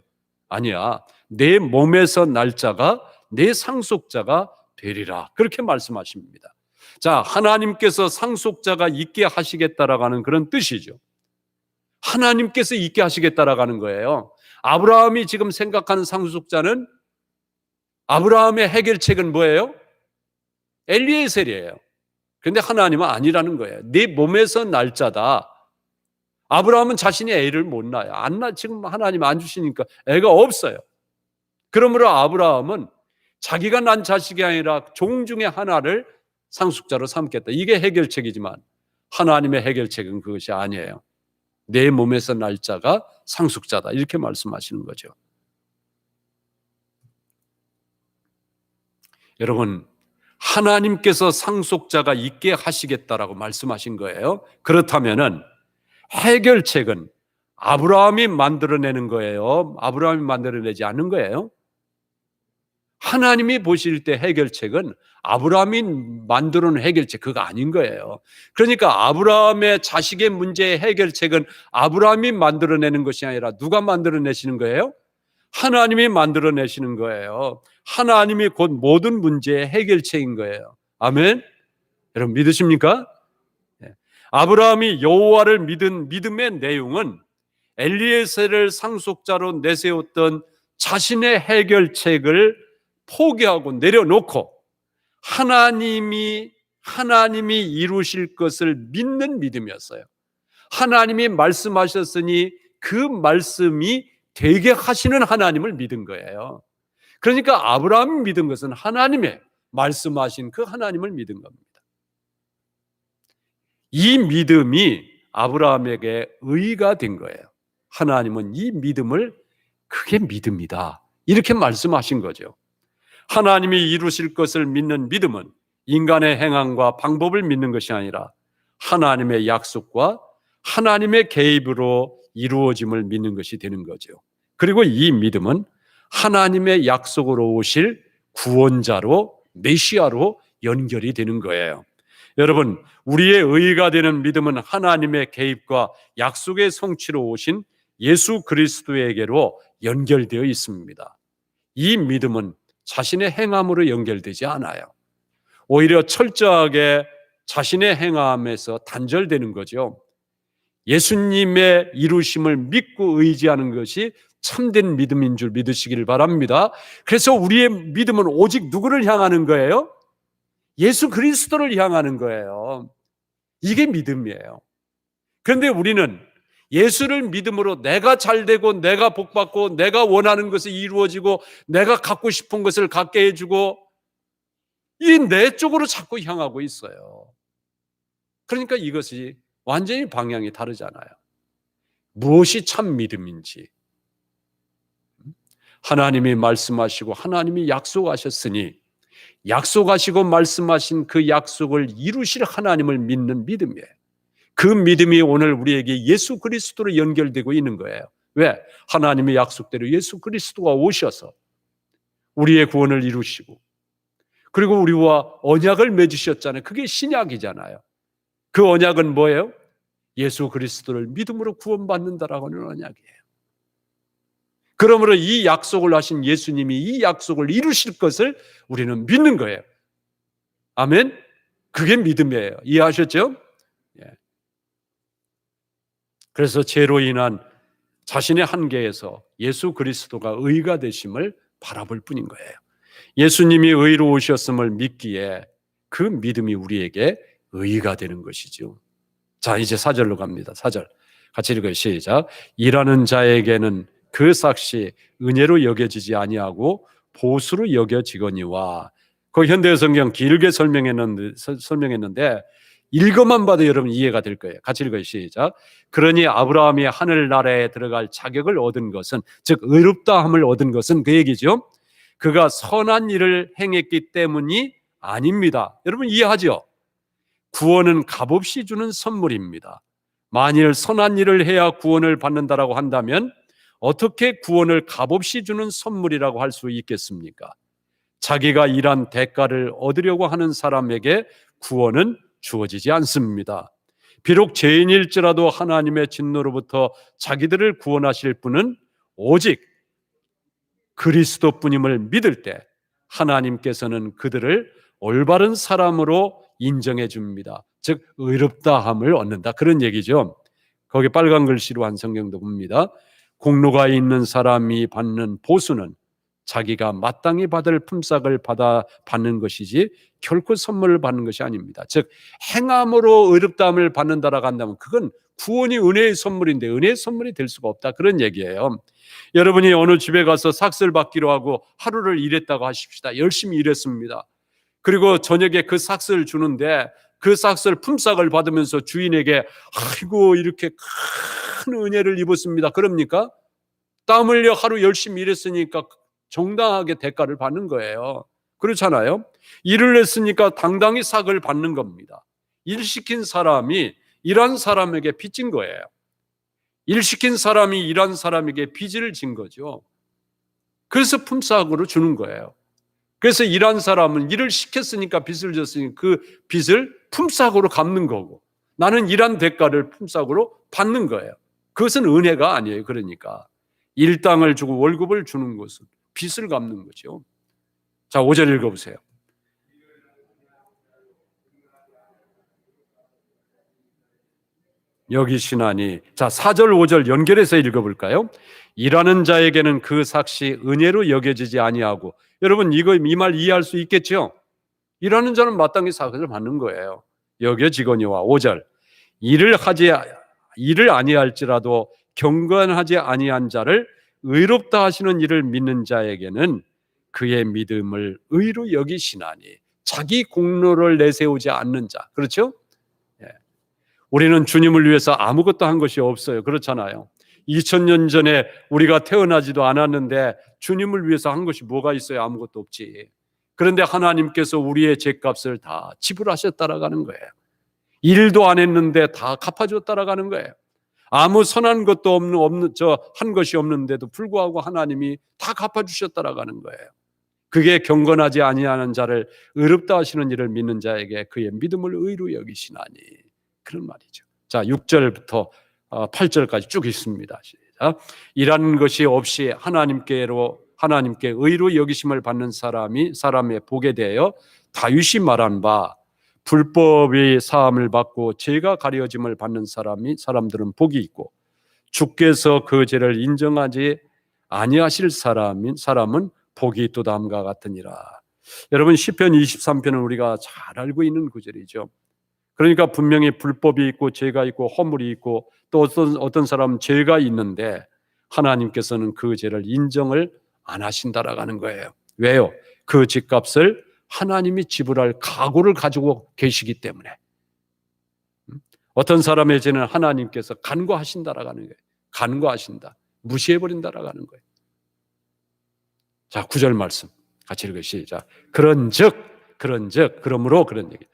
아니야, 내 몸에서 날 자가 내 상속자가 되리라 그렇게 말씀하십니다. 자, 하나님께서 상속자가 있게 하시겠다라고 하는 그런 뜻이죠. 하나님께서 있게 하시겠다라고 하는 거예요. 아브라함이 지금 생각하는 상속자는, 아브라함의 해결책은 뭐예요? 엘리에셀이에요. 그런데 하나님은 아니라는 거예요. 네 몸에서 날 자다. 아브라함은 자신이 애를 못 낳아요. 지금 하나님 안 주시니까 애가 없어요. 그러므로 아브라함은 자기가 난 자식이 아니라 종 중에 하나를 상속자로 삼겠다. 이게 해결책이지만 하나님의 해결책은 그것이 아니에요. 내 몸에서 날 자가 상속자다. 이렇게 말씀하시는 거죠. 여러분, 하나님께서 상속자가 있게 하시겠다라고 말씀하신 거예요. 그렇다면은 해결책은 아브라함이 만들어내는 거예요? 아브라함이 만들어내지 않는 거예요? 하나님이 보실 때 해결책은 아브라함이 만들어낸 해결책 그거 아닌 거예요. 그러니까 아브라함의 자식의 문제의 해결책은 아브라함이 만들어내는 것이 아니라 누가 만들어내시는 거예요? 하나님이 만들어내시는 거예요. 하나님이 곧 모든 문제의 해결책인 거예요. 아멘? 여러분 믿으십니까? 아브라함이 여호와를 믿은 믿음의 내용은 엘리에셀을 상속자로 내세웠던 자신의 해결책을 포기하고 내려놓고 하나님이 이루실 것을 믿는 믿음이었어요. 하나님이 말씀하셨으니 그 말씀이 되게 하시는 하나님을 믿은 거예요. 그러니까 아브라함이 믿은 것은 하나님의 말씀하신 그 하나님을 믿은 겁니다. 이 믿음이 아브라함에게 의가 된 거예요. 하나님은 이 믿음을 그게 믿음이다 이렇게 말씀하신 거죠. 하나님이 이루실 것을 믿는 믿음은 인간의 행함과 방법을 믿는 것이 아니라 하나님의 약속과 하나님의 개입으로 이루어짐을 믿는 것이 되는 거죠. 그리고 이 믿음은 하나님의 약속으로 오실 구원자로, 메시아로 연결이 되는 거예요. 여러분, 우리의 의가 되는 믿음은 하나님의 개입과 약속의 성취로 오신 예수 그리스도에게로 연결되어 있습니다. 이 믿음은 자신의 행함으로 연결되지 않아요. 오히려 철저하게 자신의 행함에서 단절되는 거죠. 예수님의 이루심을 믿고 의지하는 것이 참된 믿음인 줄 믿으시기를 바랍니다. 그래서 우리의 믿음은 오직 누구를 향하는 거예요? 예수 그리스도를 향하는 거예요. 이게 믿음이에요. 그런데 우리는 예수를 믿음으로 내가 잘되고 내가 복받고 내가 원하는 것이 이루어지고 내가 갖고 싶은 것을 갖게 해주고 이 내 쪽으로 자꾸 향하고 있어요. 그러니까 이것이 완전히 방향이 다르잖아요. 무엇이 참 믿음인지 하나님이 말씀하시고 하나님이 약속하셨으니 약속하시고 말씀하신 그 약속을 이루실 하나님을 믿는 믿음이에요. 그 믿음이 오늘 우리에게 예수 그리스도로 연결되고 있는 거예요. 왜? 하나님의 약속대로 예수 그리스도가 오셔서 우리의 구원을 이루시고 그리고 우리와 언약을 맺으셨잖아요. 그게 신약이잖아요. 그 언약은 뭐예요? 예수 그리스도를 믿음으로 구원받는다라고 하는 언약이에요. 그러므로 이 약속을 하신 예수님이 이 약속을 이루실 것을 우리는 믿는 거예요. 아멘? 그게 믿음이에요. 이해하셨죠? 예. 그래서 죄로 인한 자신의 한계에서 예수 그리스도가 의가 되심을 바라볼 뿐인 거예요. 예수님이 의로우셨음을 믿기에 그 믿음이 우리에게 의가 되는 것이죠. 자, 이제 4절로 갑니다. 4절 같이 읽어요. 시작. 일하는 자에게는 그 삭시 은혜로 여겨지지 아니하고 보수로 여겨지거니와. 그 현대 성경 길게 설명했는데 읽어만 봐도 여러분 이해가 될 거예요. 같이 읽어요. 시작. 그러니 아브라함이 하늘나라에 들어갈 자격을 얻은 것은, 즉 의롭다함을 얻은 것은 그 얘기죠. 그가 선한 일을 행했기 때문이 아닙니다. 여러분 이해하죠? 구원은 값없이 주는 선물입니다. 만일 선한 일을 해야 구원을 받는다라고 한다면 어떻게 구원을 값없이 주는 선물이라고 할 수 있겠습니까? 자기가 일한 대가를 얻으려고 하는 사람에게 구원은 주어지지 않습니다. 비록 죄인일지라도 하나님의 진노로부터 자기들을 구원하실 분은 오직 그리스도뿐임을 믿을 때 하나님께서는 그들을 올바른 사람으로 인정해 줍니다. 즉 의롭다함을 얻는다, 그런 얘기죠. 거기 빨간 글씨로 한 성경도 봅니다. 공로가 있는 사람이 받는 보수는 자기가 마땅히 받을 품삯을 받는 것이지 결코 선물을 받는 것이 아닙니다. 즉 행함으로 의롭다함을 받는다라고 한다면 그건 구원이 은혜의 선물인데 은혜의 선물이 될 수가 없다, 그런 얘기예요. 여러분이 어느 집에 가서 삭스를 받기로 하고 하루를 일했다고 하십시다. 열심히 일했습니다. 그리고 저녁에 그 삭스를 주는데 그 삭스를 품삯을 받으면서 주인에게 아이고 이렇게 큰 은혜를 입었습니다, 그럽니까? 땀 흘려 하루 열심히 일했으니까 정당하게 대가를 받는 거예요. 그렇잖아요. 일을 했으니까 당당히 삭을 받는 겁니다. 일 시킨 사람이 일한 사람에게 빚진 거예요. 일 시킨 사람이 일한 사람에게 빚을 진 거죠. 그래서 품삯으로 주는 거예요. 그래서 일한 사람은 일을 시켰으니까 빚을 졌으니 그 빚을 품삯으로 갚는 거고, 나는 일한 대가를 품삯으로 받는 거예요. 그것은 은혜가 아니에요. 그러니까 일당을 주고 월급을 주는 것은 빚을 갚는 거죠. 자, 5절 읽어보세요. 여기시나니. 자, 4절 5절 연결해서 읽어볼까요? 일하는 자에게는 그 삭시 은혜로 여겨지지 아니하고. 여러분 이 말 이해할 수 있겠죠? 일하는 자는 마땅히 삭을 받는 거예요. 여겨지거니와. 5절 일을 아니할지라도 경건하지 아니한 자를 의롭다 하시는 일을 믿는 자에게는 그의 믿음을 의로 여기시나니. 자기 공로를 내세우지 않는 자, 그렇죠? 예. 우리는 주님을 위해서 아무것도 한 것이 없어요. 그렇잖아요. 2000년 전에 우리가 태어나지도 않았는데 주님을 위해서 한 것이 뭐가 있어요? 아무것도 없지. 그런데 하나님께서 우리의 죄값을 다 지불하셨다라는 거예요. 일도 안 했는데 다 갚아줬다라는 거예요. 아무 선한 것도 한 것이 없는데도 불구하고 하나님이 다 갚아주셨다라는 거예요. 그게 경건하지 아니하는 자를 의롭다 하시는 일을 믿는 자에게 그의 믿음을 의로 여기시나니, 그런 말이죠. 자, 6절부터 8절까지 쭉 있습니다. 시작. 일하는 것이 없이 하나님께 의로 여기심을 받는 사람의 복에 대하여 다윗이 말한 바, 불법의 사함을 받고 죄가 가려짐을 받는 사람들은 복이 있고 주께서 그 죄를 인정하지 아니하실 사람은 복이 있도다함과 같으니라. 여러분 시편 23편은 우리가 잘 알고 있는 구절이죠. 그러니까 분명히 불법이 있고 죄가 있고 허물이 있고 또 어떤 사람은 죄가 있는데 하나님께서는 그 죄를 인정을 안 하신다라는 거예요. 왜요? 그 죄값을 하나님이 지불할 각오를 가지고 계시기 때문에. 어떤 사람의 죄는 하나님께서 간과하신다라는 거예요. 간과하신다, 무시해버린다라는 거예요. 자, 9절 말씀 같이 읽으 시작. 그런즉 그러므로 그런 얘기.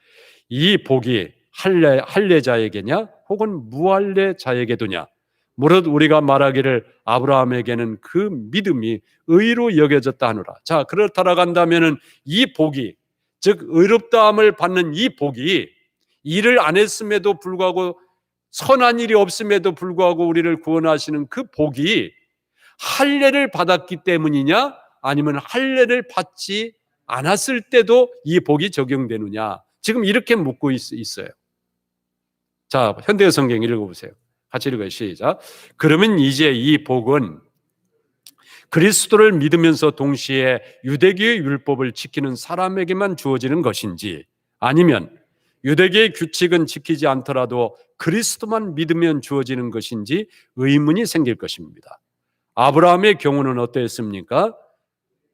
이 복이 할례자에게냐 혹은 무할례자에게도냐? 무릇 우리가 말하기를 아브라함에게는 그 믿음이 의로 여겨졌다 하노라. 자, 그렇다라고 한다면은 이 복이, 즉 의롭다함을 받는 이 복이 일을 안 했음에도 불구하고 선한 일이 없음에도 불구하고 우리를 구원하시는 그 복이 할례를 받았기 때문이냐 아니면 할례를 받지 않았을 때도 이 복이 적용되느냐, 지금 이렇게 묻고 있어요. 자, 현대 성경 읽어보세요. 같이 읽어요. 시작. 그러면 이제 이 복은 그리스도를 믿으면서 동시에 유대교의 율법을 지키는 사람에게만 주어지는 것인지, 아니면 유대교의 규칙은 지키지 않더라도 그리스도만 믿으면 주어지는 것인지 의문이 생길 것입니다. 아브라함의 경우는 어떠했습니까?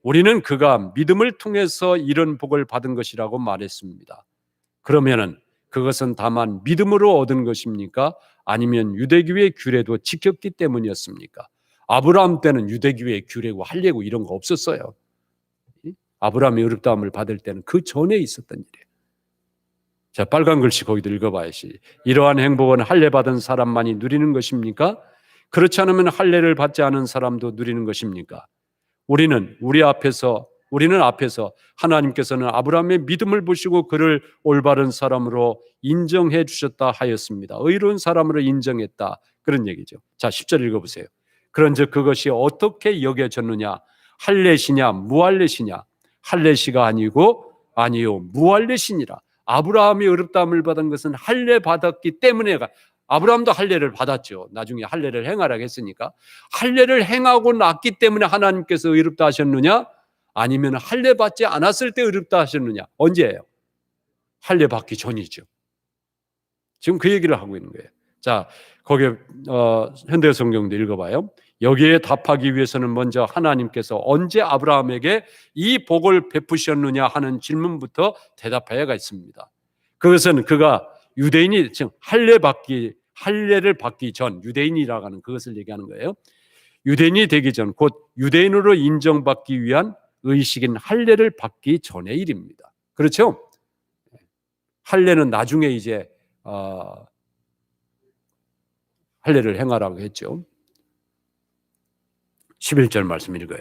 우리는 그가 믿음을 통해서 이런 복을 받은 것이라고 말했습니다. 그러면은 그것은 다만 믿음으로 얻은 것입니까? 아니면 유대교의 규례도 지켰기 때문이었습니까? 아브라함 때는 유대교의 규례고 할례고 이런 거 없었어요. 아브라함이 의롭다함을 받을 때는 그 전에 있었던 일이에요. 자, 빨간 글씨 거기도 읽어봐야지. 이러한 행복은 할례 받은 사람만이 누리는 것입니까? 그렇지 않으면 할례를 받지 않은 사람도 누리는 것입니까? 우리는 앞에서 하나님께서는 아브라함의 믿음을 보시고 그를 올바른 사람으로 인정해 주셨다 하였습니다. 의로운 사람으로 인정했다, 그런 얘기죠. 자, 10절 읽어보세요. 그런즉 그것이 어떻게 여겨졌느냐? 할례시냐 무할례시냐? 할례시가 아니요 무할례시니라. 아브라함이 의롭다함을 받은 것은 할례 받았기 때문에, 아브라함도 할례를 받았죠. 나중에 할례를 행하라고 했으니까. 할례를 행하고 났기 때문에 하나님께서 의롭다 하셨느냐? 아니면 할례 받지 않았을 때 의롭다 하셨느냐? 언제예요? 할례 받기 전이죠. 지금 그 얘기를 하고 있는 거예요. 자, 거기에 현대 성경도 읽어봐요. 여기에 답하기 위해서는 먼저 하나님께서 언제 아브라함에게 이 복을 베푸셨느냐 하는 질문부터 대답해야 있습니다. 그것은 그가 유대인이 지금 할례를 받기 전, 유대인이라고 하는 그것을 얘기하는 거예요. 유대인이 되기 전, 곧 유대인으로 인정받기 위한 의식인 할례를 받기 전의 일입니다. 그렇죠? 할례는 나중에 이제 할례를 행하라고 했죠. 11절 말씀 읽어요.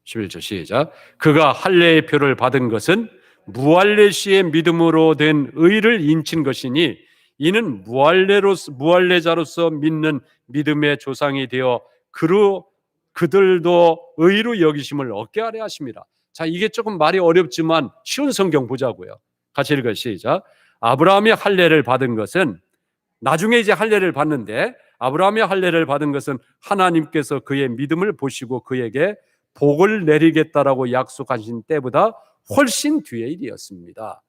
11절 시작. 그가 할례의 표를 받은 것은 무할례시의 믿음으로 된 의를 인친 것이니 이는 무할례자로서 믿는 믿음의 조상이 되어 그들도 의로 여기심을 얻게 하려 하심이라. 자, 이게 조금 말이 어렵지만 쉬운 성경 보자고요. 같이 읽어요. 시작. 아브라함이 할례를 받은 것은, 나중에 이제 할례를 받는데, 아브라함이 할례를 받은 것은 하나님께서 그의 믿음을 보시고 그에게 복을 내리겠다라고 약속하신 때보다 훨씬 뒤의 일이었습니다.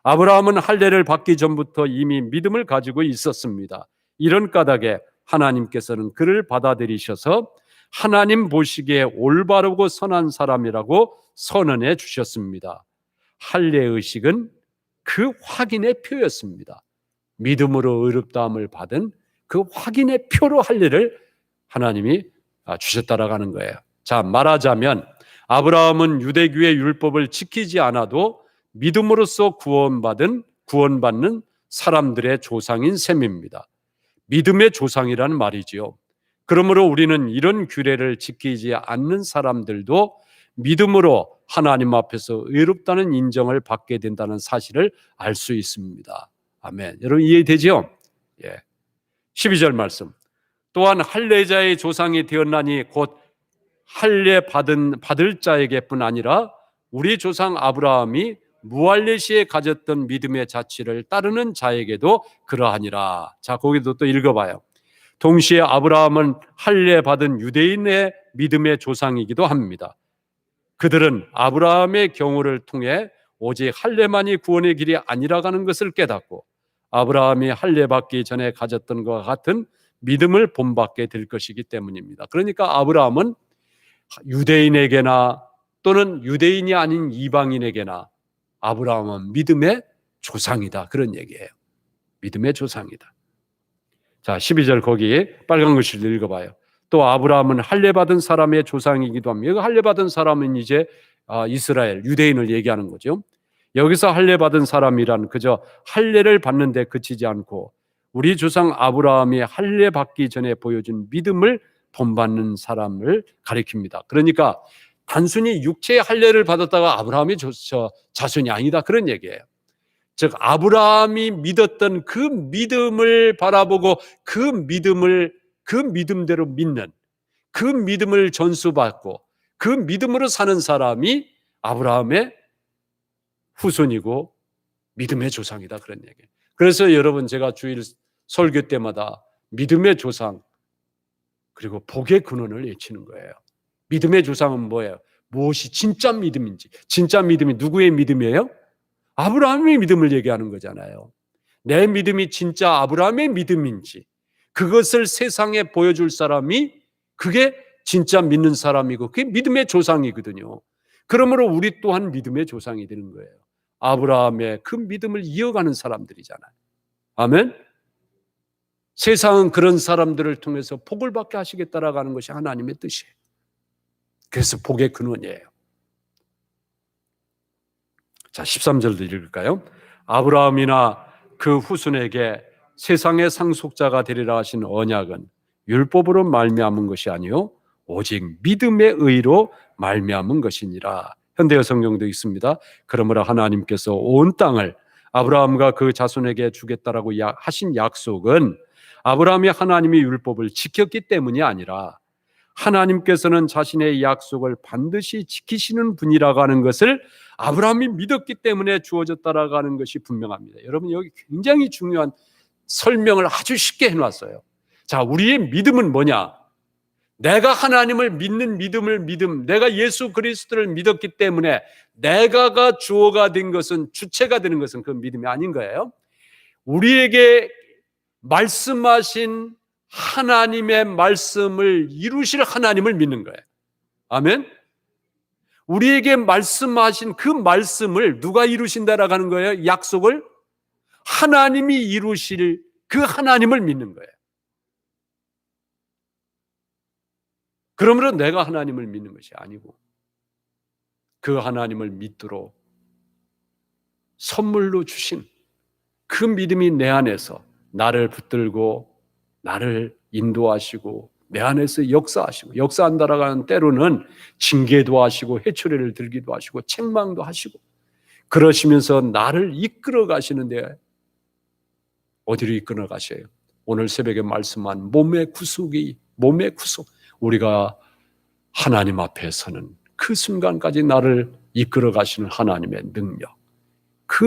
아브라함은 할례를 받기 전부터 이미 믿음을 가지고 있었습니다. 이런 까닭에 하나님께서는 그를 받아들이셔서 하나님 보시기에 올바르고 선한 사람이라고 선언해 주셨습니다. 할례 의식은 그 확인의 표였습니다. 믿음으로 의롭다함을 받은 그 확인의 표로 할례를 하나님이 주셨다라고 하는 거예요. 자, 말하자면 아브라함은 유대교의 율법을 지키지 않아도 믿음으로써 구원받는 사람들의 조상인 셈입니다. 믿음의 조상이라는 말이지요. 그러므로 우리는 이런 규례를 지키지 않는 사람들도 믿음으로 하나님 앞에서 의롭다는 인정을 받게 된다는 사실을 알 수 있습니다. 아멘. 여러분 이해되죠? 예. 12절 말씀. 또한 할례자의 조상이 되었나니 곧 할례 받을 자에게뿐 아니라 우리 조상 아브라함이 무할례시에 가졌던 믿음의 자취를 따르는 자에게도 그러하니라. 자, 거기도 또 읽어봐요. 동시에 아브라함은 할례 받은 유대인의 믿음의 조상이기도 합니다. 그들은 아브라함의 경우를 통해 오직 할례만이 구원의 길이 아니라는 것을 깨닫고 아브라함이 할례 받기 전에 가졌던 것과 같은 믿음을 본받게 될 것이기 때문입니다. 그러니까 아브라함은 유대인에게나 또는 유대인이 아닌 이방인에게나 아브라함은 믿음의 조상이다, 그런 얘기예요. 믿음의 조상이다. 자, 12절 거기 빨간 글씨를 읽어봐요. 또 아브라함은 할례 받은 사람의 조상이기도 합니다. 여기 할례 받은 사람은 이제 이스라엘 유대인을 얘기하는 거죠. 여기서 할례 받은 사람이란 그저 할례를 받는데 그치지 않고 우리 조상 아브라함이 할례 받기 전에 보여준 믿음을 본받는 사람을 가리킵니다. 그러니까 단순히 육체의 할례를 받았다가 아브라함이 자손이 아니다, 그런 얘기예요. 즉 아브라함이 믿었던 그 믿음을 바라보고 그 믿음대로 믿는, 그 믿음을 전수받고 그 믿음으로 사는 사람이 아브라함의 후손이고 믿음의 조상이다, 그런 얘기예요. 그래서 여러분, 제가 주일 설교 때마다 믿음의 조상 그리고 복의 근원을 외치는 거예요. 믿음의 조상은 뭐예요? 무엇이 진짜 믿음인지. 진짜 믿음이 누구의 믿음이에요? 아브라함의 믿음을 얘기하는 거잖아요. 내 믿음이 진짜 아브라함의 믿음인지, 그것을 세상에 보여줄 사람이 그게 진짜 믿는 사람이고 그게 믿음의 조상이거든요. 그러므로 우리 또한 믿음의 조상이 되는 거예요. 아브라함의 그 믿음을 이어가는 사람들이잖아요. 아멘. 세상은 그런 사람들을 통해서 복을 받게 하시겠다라고 하는 것이 하나님의 뜻이에요. 그래서 복의 근원이에요. 자, 13절도 읽을까요? 아브라함이나 그 후손에게 세상의 상속자가 되리라 하신 언약은 율법으로 말미암은 것이 아니요 오직 믿음의 의로 말미암은 것이니라. 현대어 성경도 있습니다. 그러므로 하나님께서 온 땅을 아브라함과 그 자손에게 주겠다라고 하신 약속은 아브라함이 하나님의 율법을 지켰기 때문이 아니라 하나님께서는 자신의 약속을 반드시 지키시는 분이라고 하는 것을 아브라함이 믿었기 때문에 주어졌다라고 하는 것이 분명합니다. 여러분, 여기 굉장히 중요한 설명을 아주 쉽게 해놨어요. 자, 우리의 믿음은 뭐냐? 내가 하나님을 믿는 믿음, 내가 예수 그리스도를 믿었기 때문에 내가가 주어가 된 것은, 주체가 되는 것은 그 믿음이 아닌 거예요. 우리에게 말씀하신 하나님의 말씀을 이루실 하나님을 믿는 거예요. 아멘. 우리에게 말씀하신 그 말씀을 누가 이루신다라고 하는 거예요? 약속을 하나님이 이루실 그 하나님을 믿는 거예요. 그러므로 내가 하나님을 믿는 것이 아니고 그 하나님을 믿도록 선물로 주신 그 믿음이 내 안에서 나를 붙들고 나를 인도하시고 내 안에서 역사하시고, 역사한다라고 하는 때로는 징계도 하시고 회초리를 들기도 하시고 책망도 하시고 그러시면서 나를 이끌어 가시는데 어디로 이끌어 가셔요? 오늘 새벽에 말씀한 몸의 구속, 우리가 하나님 앞에 서는 그 순간까지 나를 이끌어 가시는 하나님의 능력, 그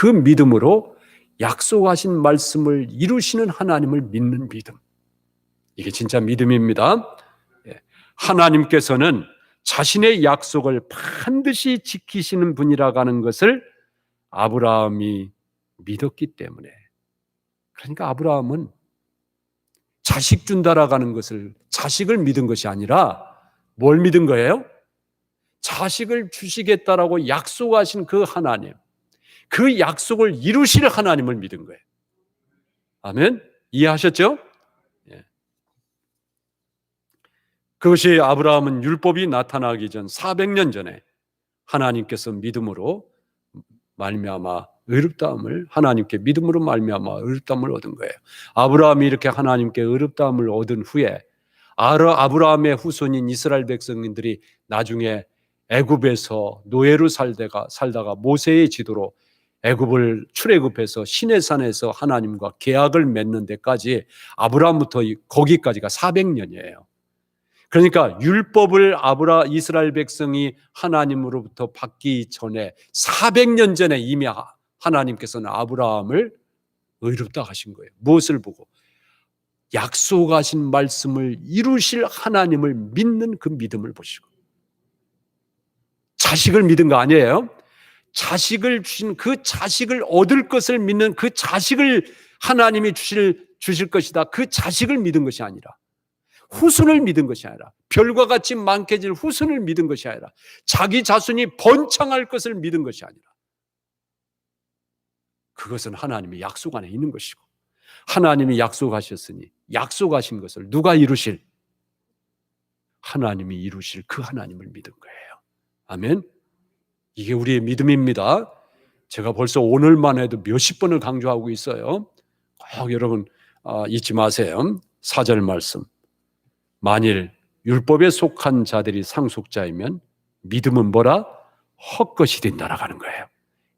믿음으로 약속하신 말씀을 이루시는 하나님을 믿는 믿음, 이게 진짜 믿음입니다. 하나님께서는 자신의 약속을 반드시 지키시는 분이라고 하는 것을 아브라함이 믿었기 때문에, 그러니까 아브라함은 자식 준다라고 하는 것을, 자식을 믿은 것이 아니라 뭘 믿은 거예요? 자식을 주시겠다라고 약속하신 그 하나님, 그 약속을 이루실 하나님을 믿은 거예요. 아멘. 이해하셨죠? 그것이 아브라함은 율법이 나타나기 전 400년 전에 하나님께서 믿음으로 말미암아 의롭다함을, 하나님께 믿음으로 말미암아 의롭다함을 얻은 거예요. 아브라함이 이렇게 하나님께 의롭다함을 얻은 후에 아브라함의 후손인 이스라엘 백성들이 나중에 애굽에서 노예로 살다가 모세의 지도로 애굽을 출애굽해서 시내산에서 하나님과 계약을 맺는 데까지, 아브라함부터 거기까지가 400년이에요. 그러니까 율법을 이스라엘 백성이 하나님으로부터 받기 전에 400년 전에 이미 하나님께서는 아브라함을 의롭다 하신 거예요. 무엇을 보고? 약속하신 말씀을 이루실 하나님을 믿는 그 믿음을 보시고, 자식을 믿은 거 아니에요. 자식을 주신 그 자식을 얻을 것을 믿는, 그 자식을 하나님이 주실 것이다, 그 자식을 믿은 것이 아니라, 후손을 믿은 것이 아니라, 별과 같이 많게질 후손을 믿은 것이 아니라, 자기 자손이 번창할 것을 믿은 것이 아니라, 그것은 하나님의 약속 안에 있는 것이고, 하나님이 약속하셨으니 약속하신 것을 누가 이루실? 하나님이 이루실 그 하나님을 믿은 거예요. 아멘. 이게 우리의 믿음입니다. 제가 벌써 오늘만 해도 몇십 번을 강조하고 있어요. 꼭 여러분 잊지 마세요. 4절 말씀, 만일 율법에 속한 자들이 상속자이면 믿음은 뭐라? 헛것이 된다라고 하는 거예요.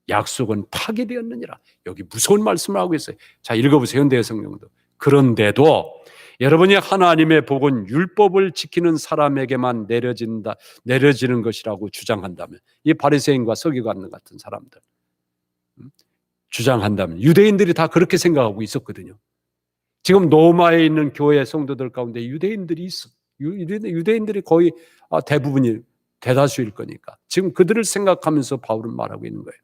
약속은 파괴되었느니라. 여기 무서운 말씀을 하고 있어요. 자, 읽어보세요. 현대 성경도. 그런데도 여러분이 하나님의 복은 율법을 지키는 사람에게만 내려지는 것이라고 주장한다면, 이 바리새인과 서기관 같은 사람들 주장한다면, 유대인들이 다 그렇게 생각하고 있었거든요. 지금 로마에 있는 교회 성도들 가운데 유대인들이 있어. 유대인들이 거의 대부분이 대다수일 거니까. 지금 그들을 생각하면서 바울은 말하고 있는 거예요.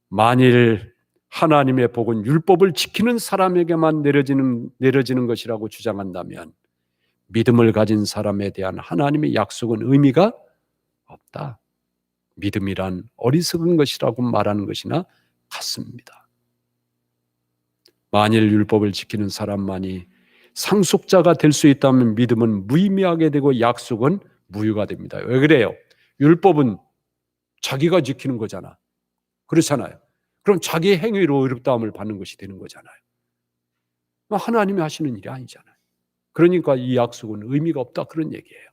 만일 하나님의 복은 율법을 지키는 사람에게만 내려지는 것이라고 주장한다면 믿음을 가진 사람에 대한 하나님의 약속은 의미가 없다. 믿음이란 어리석은 것이라고 말하는 것이나 같습니다. 만일 율법을 지키는 사람만이 상속자가 될 수 있다면 믿음은 무의미하게 되고 약속은 무효가 됩니다. 왜 그래요? 율법은 자기가 지키는 거잖아. 그렇잖아요. 그럼 자기 행위로 의롭다함을 받는 것이 되는 거잖아요. 하나님이 하시는 일이 아니잖아요. 그러니까 이 약속은 의미가 없다, 그런 얘기예요.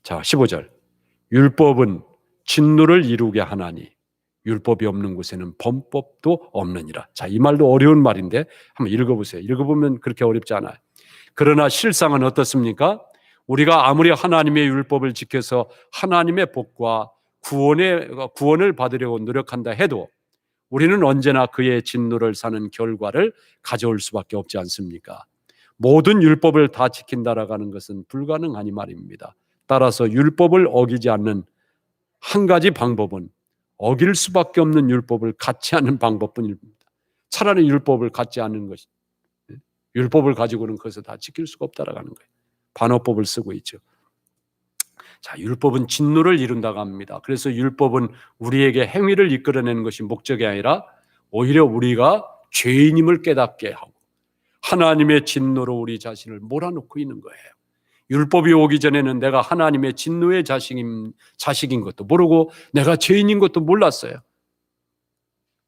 자, 15절. 율법은 진노를 이루게 하나니 율법이 없는 곳에는 범법도 없느니라. 자, 이 말도 어려운 말인데 한번 읽어보세요. 읽어보면 그렇게 어렵지 않아요. 그러나 실상은 어떻습니까? 우리가 아무리 하나님의 율법을 지켜서 하나님의 복과 구원을 받으려고 노력한다 해도 우리는 언제나 그의 진노를 사는 결과를 가져올 수밖에 없지 않습니까? 모든 율법을 다 지킨다라고 하는 것은 불가능하니 말입니다. 따라서 율법을 어기지 않는 한 가지 방법은 어길 수밖에 없는 율법을 갖지 않는 방법뿐입니다. 차라리 율법을 갖지 않는 것이, 율법을 가지고는 그것을 다 지킬 수가 없다라고 하는 거예요. 반어법을 쓰고 있죠. 자, 율법은 진노를 이룬다고 합니다. 그래서 율법은 우리에게 행위를 이끌어내는 것이 목적이 아니라 오히려 우리가 죄인임을 깨닫게 하고 하나님의 진노로 우리 자신을 몰아넣고 있는 거예요. 율법이 오기 전에는 내가 하나님의 진노의 자식인 것도 모르고 내가 죄인인 것도 몰랐어요.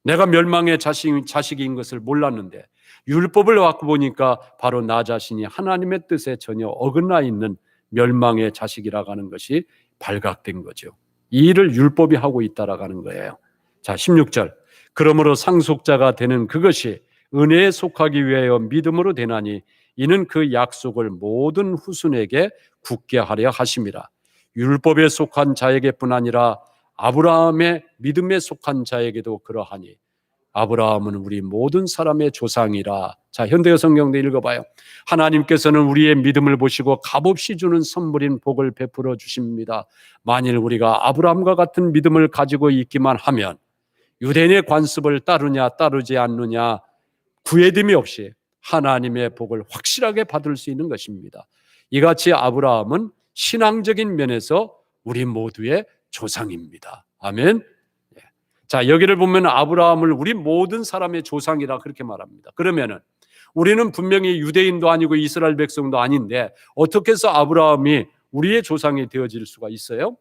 내가 멸망의 자식인 것을 몰랐는데 율법을 갖고 보니까 바로 나 자신이 하나님의 뜻에 전혀 어긋나 있는 멸망의 자식이라고 하는 것이 발각된 거죠. 이 일을 율법이 하고 있다라고 하는 거예요. 자, 16절. 그러므로 상속자가 되는 그것이 은혜에 속하기 위하여 믿음으로 되나니 이는 그 약속을 모든 후손에게 굳게 하려 하심이라. 율법에 속한 자에게뿐 아니라 아브라함의 믿음에 속한 자에게도 그러하니 아브라함은 우리 모든 사람의 조상이라. 자, 현대어 성경도 읽어봐요. 하나님께서는 우리의 믿음을 보시고 값없이 주는 선물인 복을 베풀어 주십니다. 만일 우리가 아브라함과 같은 믿음을 가지고 있기만 하면 유대인의 관습을 따르냐 따르지 않느냐 구애됨이 없이 하나님의 복을 확실하게 받을 수 있는 것입니다. 이같이 아브라함은 신앙적인 면에서 우리 모두의 조상입니다. 아멘. 자, 여기를 보면 아브라함을 우리 모든 사람의 조상이라 그렇게 말합니다. 그러면은 우리는 분명히 유대인도 아니고 이스라엘 백성도 아닌데 어떻게 해서 아브라함이 우리의 조상이 되어질 수가 있어요?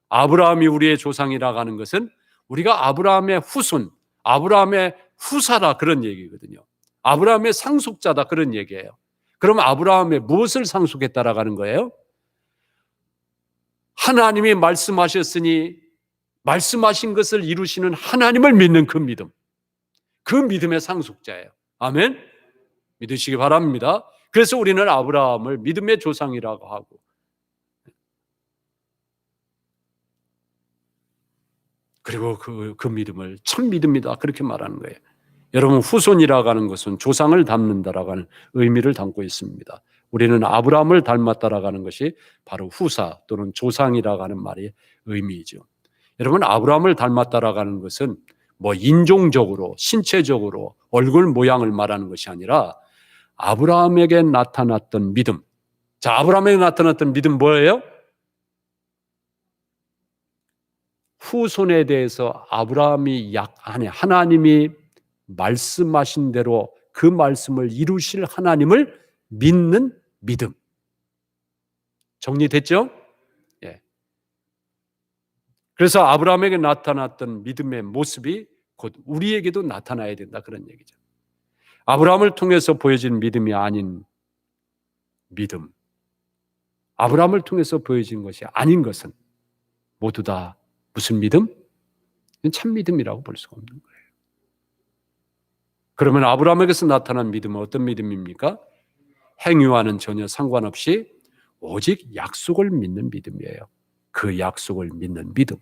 아브라함이 우리의 조상이라고 하는 것은 우리가 아브라함의 후손, 아브라함의 후사라 그런 얘기거든요. 아브라함의 상속자다 그런 얘기예요. 그럼 아브라함의 무엇을 상속했다라고 하는 거예요? 하나님이 말씀하셨으니 말씀하신 것을 이루시는 하나님을 믿는 그 믿음, 그 믿음의 상속자예요. 아멘. 믿으시기 바랍니다. 그래서 우리는 아브라함을 믿음의 조상이라고 하고 그리고 그 믿음을 참 믿음이다 그렇게 말하는 거예요. 여러분, 후손이라고 하는 것은 조상을 닮는다라고 하는 의미를 담고 있습니다. 우리는 아브라함을 닮았다라고 하는 것이 바로 후사 또는 조상이라고 하는 말의 의미이죠. 여러분, 아브라함을 닮았다라고 하는 것은 뭐 인종적으로 신체적으로 얼굴 모양을 말하는 것이 아니라 아브라함에게 나타났던 믿음. 자, 아브라함에게 나타났던 믿음 뭐예요? 후손에 대해서 아브라함이 하나님이 말씀하신 대로 그 말씀을 이루실 하나님을 믿는 믿음. 정리됐죠? 예. 그래서 아브라함에게 나타났던 믿음의 모습이 곧 우리에게도 나타나야 된다 그런 얘기죠. 아브라함을 통해서 보여진 믿음이 아닌 믿음, 아브라함을 통해서 보여진 것이 아닌 것은 모두 다 무슨 믿음? 참 믿음이라고 볼 수가 없는 거예요. 그러면 아브라함에게서 나타난 믿음은 어떤 믿음입니까? 행위와는 전혀 상관없이 오직 약속을 믿는 믿음이에요. 그 약속을 믿는 믿음.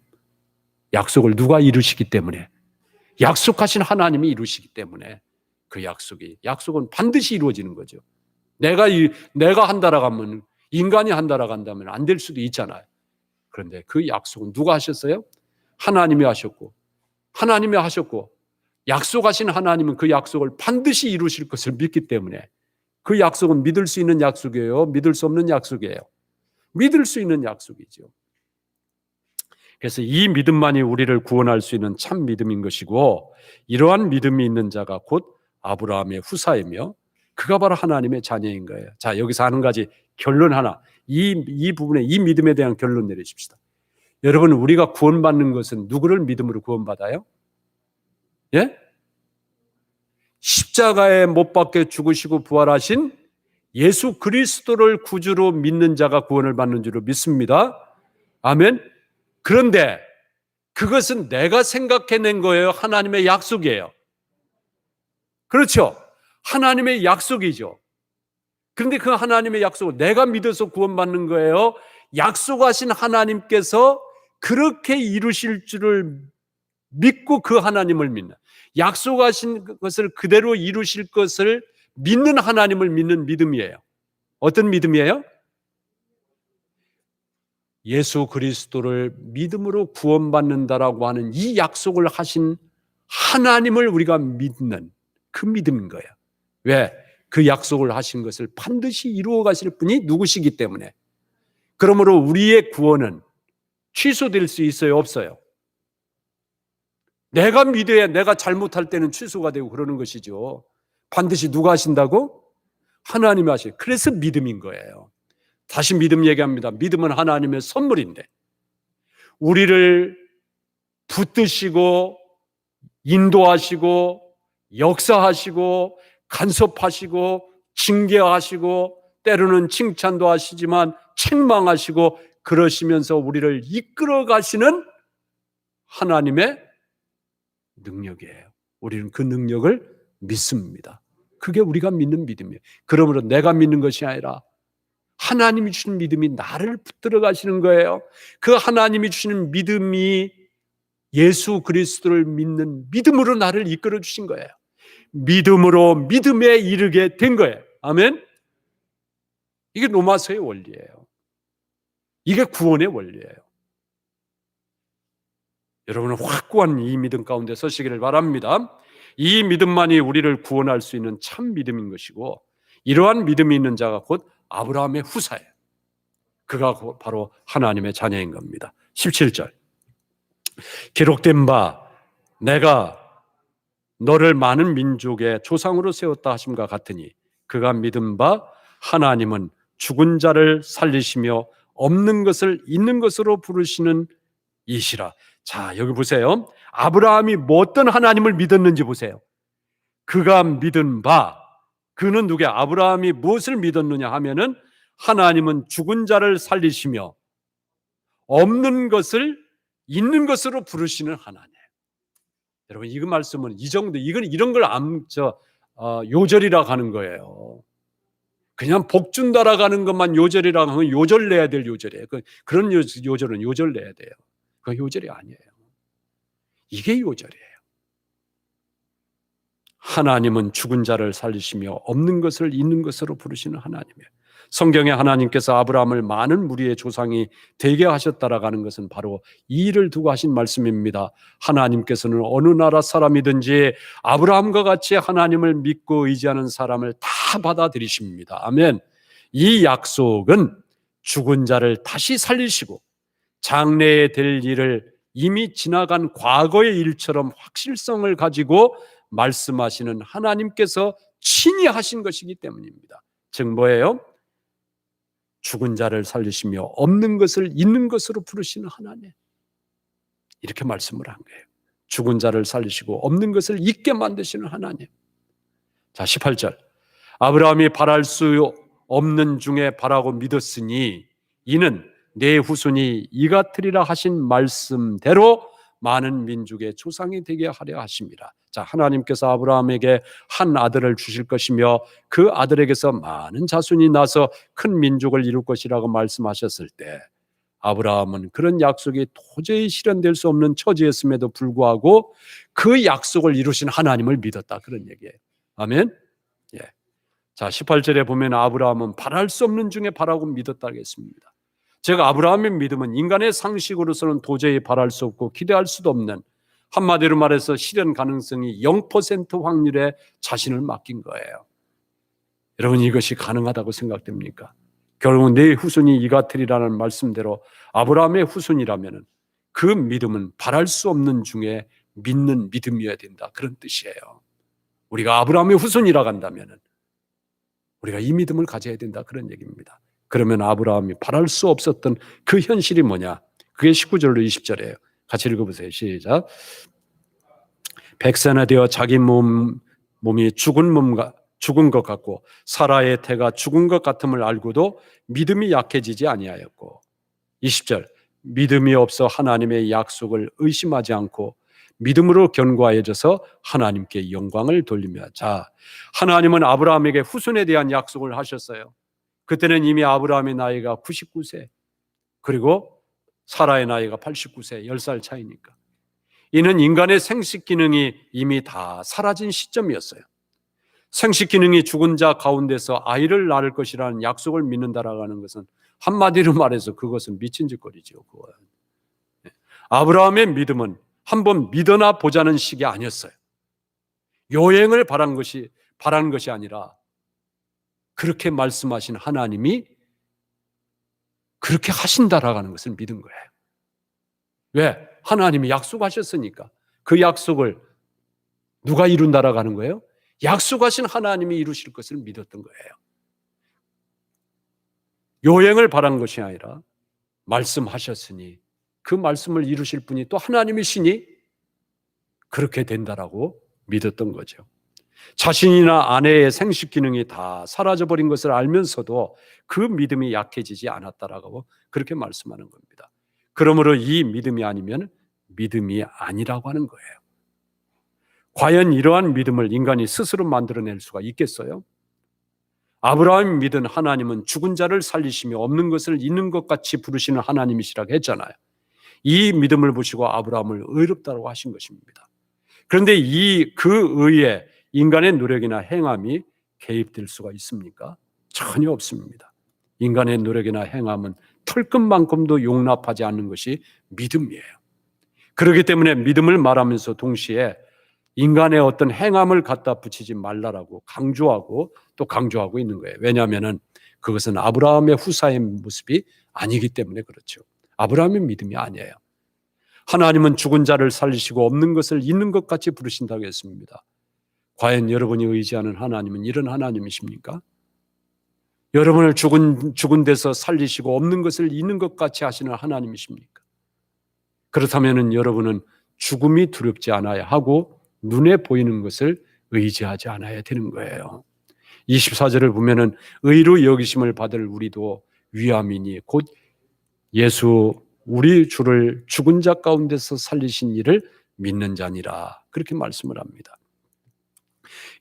약속을 누가 이루시기 때문에? 약속하신 하나님이 이루시기 때문에 그 약속은 반드시 이루어지는 거죠. 내가 한다라고 하면 인간이 한다라고 한다면 안 될 수도 있잖아요. 그런데 그 약속은 누가 하셨어요? 하나님이 하셨고, 하나님이 하셨고, 약속하신 하나님은 그 약속을 반드시 이루실 것을 믿기 때문에 그 약속은 믿을 수 있는 약속이에요? 믿을 수 없는 약속이에요? 믿을 수 있는 약속이죠. 그래서 이 믿음만이 우리를 구원할 수 있는 참 믿음인 것이고, 이러한 믿음이 있는 자가 곧 아브라함의 후사이며 그가 바로 하나님의 자녀인 거예요. 자, 여기서 한 가지 결론 하나, 이 부분에 이 믿음에 대한 결론 내리십시다. 여러분, 우리가 구원받는 것은 누구를 믿음으로 구원받아요? 예? 십자가에 못 박혀 죽으시고 부활하신 예수 그리스도를 구주로 믿는 자가 구원을 받는 줄로 믿습니다. 아멘. 그런데 그것은 내가 생각해낸 거예요? 하나님의 약속이에요? 그렇죠. 하나님의 약속이죠. 그런데 그 하나님의 약속을 내가 믿어서 구원받는 거예요? 약속하신 하나님께서 그렇게 이루실 줄을 믿고 그 하나님을 믿는, 약속하신 것을 그대로 이루실 것을 믿는 하나님을 믿는 믿음이에요. 어떤 믿음이에요? 예수 그리스도를 믿음으로 구원받는다라고 하는 이 약속을 하신 하나님을 우리가 믿는 그 믿음인 거예요. 왜? 그 약속을 하신 것을 반드시 이루어 가실 분이 누구시기 때문에. 그러므로 우리의 구원은 취소될 수 있어요? 없어요? 내가 믿어야, 내가 잘못할 때는 취소가 되고 그러는 것이죠. 반드시 누가 하신다고? 하나님이 하셔요. 그래서 믿음인 거예요. 다시 믿음 얘기합니다. 믿음은 하나님의 선물인데 우리를 붙드시고 인도하시고 역사하시고 간섭하시고 징계하시고 때로는 칭찬도 하시지만 책망하시고 그러시면서 우리를 이끌어 가시는 하나님의 능력이에요. 우리는 그 능력을 믿습니다. 그게 우리가 믿는 믿음이에요. 그러므로 내가 믿는 것이 아니라 하나님이 주신 믿음이 나를 붙들어 가시는 거예요. 그 하나님이 주시는 믿음이 예수 그리스도를 믿는 믿음으로 나를 이끌어 주신 거예요. 믿음으로 믿음에 이르게 된 거예요. 아멘. 이게 로마서의 원리예요. 이게 구원의 원리예요. 여러분은 확고한 이 믿음 가운데 서시기를 바랍니다. 이 믿음만이 우리를 구원할 수 있는 참 믿음인 것이고, 이러한 믿음이 있는 자가 곧 아브라함의 후사예요. 그가 바로 하나님의 자녀인 겁니다. 17절 기록된 바 내가 너를 많은 민족의 조상으로 세웠다 하심과 같으니 그가 믿은 바 하나님은 죽은 자를 살리시며 없는 것을 있는 것으로 부르시는 이시라. 자, 여기 보세요. 아브라함이 뭐 어떤 하나님을 믿었는지 보세요. 그가 믿은 바, 그는 누구야? 아브라함이 무엇을 믿었느냐 하면은 하나님은 죽은 자를 살리시며 없는 것을 있는 것으로 부르시는 하나님. 여러분, 이 말씀은 이 정도, 이런 걸 요절이라고 하는 거예요. 그냥 복 준다라고 하는 것만 요절이라고 하면 요절 내야 될 요절이에요. 그런 요절은 요절 내야 돼요. 그건 요절이 아니에요. 이게 요절이에요. 하나님은 죽은 자를 살리시며 없는 것을 있는 것으로 부르시는 하나님이에요. 성경에 하나님께서 아브라함을 많은 무리의 조상이 되게 하셨다라고 하는 것은 바로 이 일을 두고 하신 말씀입니다. 하나님께서는 어느 나라 사람이든지 아브라함과 같이 하나님을 믿고 의지하는 사람을 다 받아들이십니다. 아멘. 이 약속은 죽은 자를 다시 살리시고 장래에 될 일을 이미 지나간 과거의 일처럼 확실성을 가지고 말씀하시는 하나님께서 친히 하신 것이기 때문입니다. 즉 뭐예요? 죽은 자를 살리시며 없는 것을 있는 것으로 부르시는 하나님. 이렇게 말씀을 한 거예요. 죽은 자를 살리시고 없는 것을 있게 만드시는 하나님. 자, 18절 아브라함이 바랄 수 없는 중에 바라고 믿었으니 이는 내 후손이 이 같으리라 하신 말씀대로 많은 민족의 조상이 되게 하려 하심이라. 자, 하나님께서 아브라함에게 한 아들을 주실 것이며 그 아들에게서 많은 자손이 나서 큰 민족을 이룰 것이라고 말씀하셨을 때 아브라함은 그런 약속이 도저히 실현될 수 없는 처지였음에도 불구하고 그 약속을 이루신 하나님을 믿었다, 그런 얘기예요. 아멘. 예. 자, 18절에 보면 아브라함은 바랄 수 없는 중에 바라고 믿었다 하겠습니다. 제가 아브라함의 믿음은 인간의 상식으로서는 도저히 바랄 수 없고 기대할 수도 없는, 한마디로 말해서 실현 가능성이 0% 확률에 자신을 맡긴 거예요. 여러분, 이것이 가능하다고 생각됩니까? 결국 내 후손이 이 같으리라는 말씀대로 아브라함의 후손이라면 그 믿음은 바랄 수 없는 중에 믿는 믿음이어야 된다, 그런 뜻이에요. 우리가 아브라함의 후손이라고 한다면 우리가 이 믿음을 가져야 된다, 그런 얘기입니다. 그러면 아브라함이 바랄 수 없었던 그 현실이 뭐냐? 그게 19절로 20절이에요. 같이 읽어보세요. 시작. 백세나 되어 자기 몸이 죽은 것 같고 사라의 태가 죽은 것 같음을 알고도 믿음이 약해지지 아니하였고, 20절, 믿음이 없어 하나님의 약속을 의심하지 않고 믿음으로 견고해져서 하나님께 영광을 돌리며. 자, 하나님은 아브라함에게 후손에 대한 약속을 하셨어요. 그때는 이미 아브라함의 나이가 99세, 그리고 사라의 나이가 89세, 10살 차이니까. 이는 인간의 생식 기능이 이미 다 사라진 시점이었어요. 생식 기능이 죽은 자 가운데서 아이를 낳을 것이라는 약속을 믿는다라고 하는 것은 한마디로 말해서 그것은 미친 짓거리죠. 아브라함의 믿음은 한번 믿어나 보자는 식이 아니었어요. 요행을 바란 것이 아니라 그렇게 말씀하신 하나님이 그렇게 하신다라고 하는 것을 믿은 거예요. 왜? 하나님이 약속하셨으니까. 그 약속을 누가 이룬다라고 하는 거예요? 약속하신 하나님이 이루실 것을 믿었던 거예요. 요행을 바란 것이 아니라 말씀하셨으니 그 말씀을 이루실 분이 또 하나님이시니 그렇게 된다라고 믿었던 거죠. 자신이나 아내의 생식 기능이 다 사라져버린 것을 알면서도 그 믿음이 약해지지 않았다라고 그렇게 말씀하는 겁니다. 그러므로 이 믿음이 아니면 믿음이 아니라고 하는 거예요. 과연 이러한 믿음을 인간이 스스로 만들어낼 수가 있겠어요? 아브라함이 믿은 하나님은 죽은 자를 살리시며 없는 것을 있는 것 같이 부르시는 하나님이시라고 했잖아요. 이 믿음을 보시고 아브라함을 의롭다고 하신 것입니다. 그런데 그 의에 인간의 노력이나 행함이 개입될 수가 있습니까? 전혀 없습니다. 인간의 노력이나 행함은 털끝만큼도 용납하지 않는 것이 믿음이에요. 그렇기 때문에 믿음을 말하면서 동시에 인간의 어떤 행함을 갖다 붙이지 말라라고 강조하고 있는 거예요. 왜냐하면 그것은 아브라함의 후사의 모습이 아니기 때문에 그렇죠. 아브라함의 믿음이 아니에요. 하나님은 죽은 자를 살리시고 없는 것을 있는 것 같이 부르신다고 했습니다. 과연 여러분이 의지하는 하나님은 이런 하나님이십니까? 여러분을 죽은 데서 살리시고 없는 것을 있는 것 같이 하시는 하나님이십니까? 그렇다면 여러분은 죽음이 두렵지 않아야 하고 눈에 보이는 것을 의지하지 않아야 되는 거예요. 24절을 보면은 의로 여기심을 받을 우리도 위함이니 곧 예수 우리 주를 죽은 자 가운데서 살리신 이를 믿는 자니라, 그렇게 말씀을 합니다.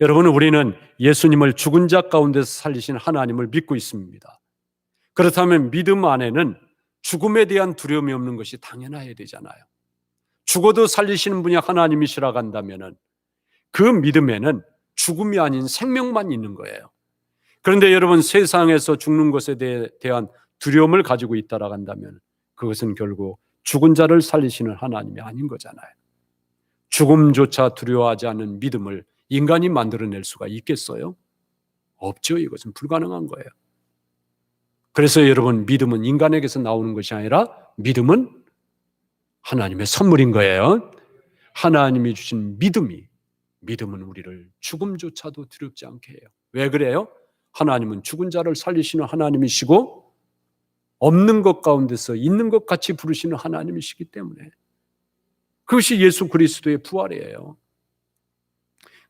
여러분, 우리는 예수님을 죽은 자 가운데서 살리신 하나님을 믿고 있습니다. 그렇다면 믿음 안에는 죽음에 대한 두려움이 없는 것이 당연해야 되잖아요. 죽어도 살리시는 분이 하나님이시라고 한다면 그 믿음에는 죽음이 아닌 생명만 있는 거예요. 그런데 여러분, 세상에서 죽는 것에 대한 두려움을 가지고 있다라고 한다면 그것은 결국 죽은 자를 살리시는 하나님이 아닌 거잖아요. 죽음조차 두려워하지 않는 믿음을 인간이 만들어낼 수가 있겠어요? 없죠. 이것은 불가능한 거예요. 그래서 여러분, 믿음은 인간에게서 나오는 것이 아니라 믿음은 하나님의 선물인 거예요. 하나님이 주신 믿음은 우리를 죽음조차도 두렵지 않게 해요. 왜 그래요? 하나님은 죽은 자를 살리시는 하나님이시고 없는 것 가운데서 있는 것 같이 부르시는 하나님이시기 때문에, 그것이 예수 그리스도의 부활이에요.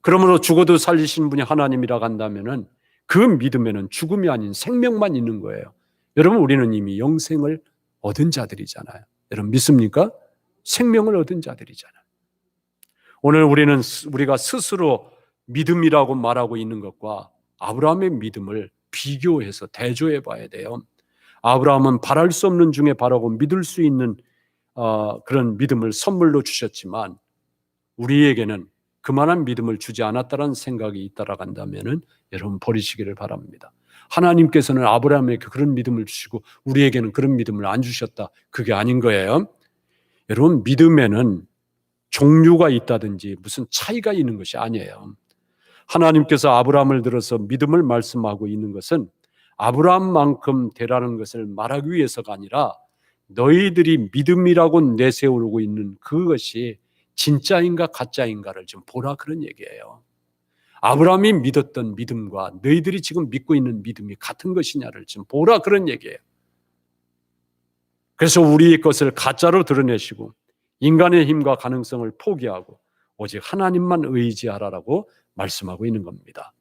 그러므로 죽어도 살리신 분이 하나님이라고 한다면 그 믿음에는 죽음이 아닌 생명만 있는 거예요. 여러분, 우리는 이미 영생을 얻은 자들이잖아요. 여러분 믿습니까? 생명을 얻은 자들이잖아요. 오늘 우리가 스스로 믿음이라고 말하고 있는 것과 아브라함의 믿음을 비교해서 대조해 봐야 돼요. 아브라함은 바랄 수 없는 중에 바라고 믿을 수 있는 그런 믿음을 선물로 주셨지만 우리에게는 그만한 믿음을 주지 않았다는 생각이 있다라고 한다면은 여러분 버리시기를 바랍니다. 하나님께서는 아브라함에게 그런 믿음을 주시고 우리에게는 그런 믿음을 안 주셨다. 그게 아닌 거예요. 여러분 믿음에는 종류가 있다든지 무슨 차이가 있는 것이 아니에요. 하나님께서 아브라함을 들어서 믿음을 말씀하고 있는 것은 아브라함만큼 되라는 것을 말하기 위해서가 아니라 너희들이 믿음이라고 내세우고 있는 그것이 진짜인가 가짜인가를 좀 보라 그런 얘기예요. 아브라함이 믿었던 믿음과 너희들이 지금 믿고 있는 믿음이 같은 것이냐를 좀 보라 그런 얘기예요. 그래서 우리의 것을 가짜로 드러내시고 인간의 힘과 가능성을 포기하고 오직 하나님만 의지하라라고 말씀하고 있는 겁니다.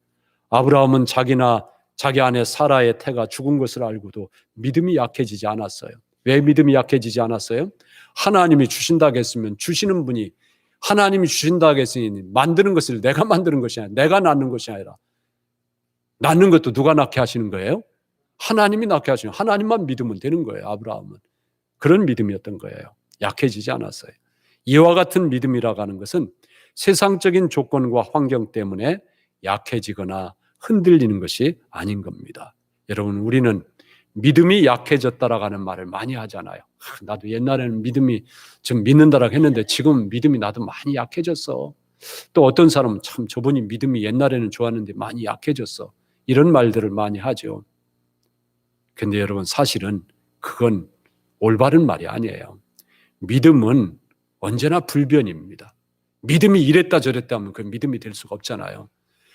아브라함은 자기 아내 사라의 태가 죽은 것을 알고도 믿음이 약해지지 않았어요. 왜 믿음이 약해지지 않았어요? 하나님이 주신다고 했으면 주시는 분이 하나님이 주신다고 했으니 만드는 것을 내가 만드는 것이 아니라 내가 낳는 것이 아니라 낳는 것도 누가 낳게 하시는 거예요? 하나님이 낳게 하시는 하나님만 믿으면 되는 거예요. 아브라함은 그런 믿음이었던 거예요. 약해지지 않았어요. 이와 같은 믿음이라고 하는 것은 세상적인 조건과 환경 때문에 약해지거나 흔들리는 것이 아닌 겁니다. 여러분 우리는 믿음이 약해졌다라고 하는 말을 많이 하잖아요. 나도 옛날에는 믿음이 좀 믿는다라고 했는데 지금 믿음이 나도 많이 약해졌어. 또 어떤 사람은 참 저분이 믿음이 옛날에는 좋았는데 많이 약해졌어. 이런 말들을 많이 하죠. 근데 여러분 사실은 그건 올바른 말이 아니에요. 믿음은 언제나 불변입니다. 믿음이 이랬다 저랬다 하면 그 믿음이 될 수가 없잖아요.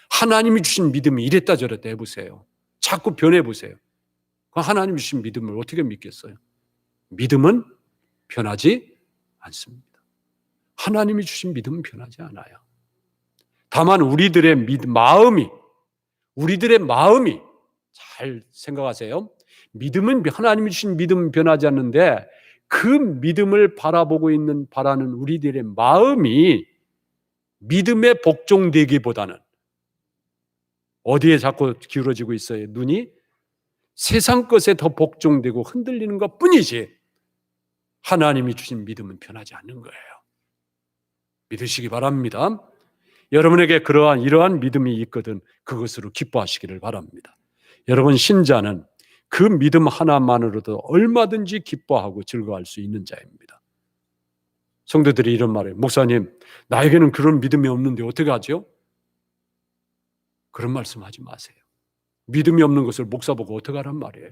하나님이 주신 믿음이 이랬다 저랬다 해보세요. 자꾸 변해보세요. 하나님이 주신 믿음을 어떻게 믿겠어요? 믿음은 변하지 않습니다. 하나님이 주신 믿음은 변하지 않아요. 다만 우리들의 마음이 잘 생각하세요. 믿음은 하나님이 주신 믿음은 변하지 않는데 그 믿음을 바라는 우리들의 마음이 믿음에 복종되기보다는 어디에 자꾸 기울어지고 있어요? 눈이 세상 것에 더 복종되고 흔들리는 것 뿐이지 하나님이 주신 믿음은 변하지 않는 거예요. 믿으시기 바랍니다. 여러분에게 이러한 믿음이 있거든 그것으로 기뻐하시기를 바랍니다. 여러분 신자는 그 믿음 하나만으로도 얼마든지 기뻐하고 즐거워할 수 있는 자입니다. 성도들이 이런 말을 목사님 나에게는 그런 믿음이 없는데 어떻게 하죠? 그런 말씀하지 마세요. 믿음이 없는 것을 목사 보고 어떻게 하란 말이에요?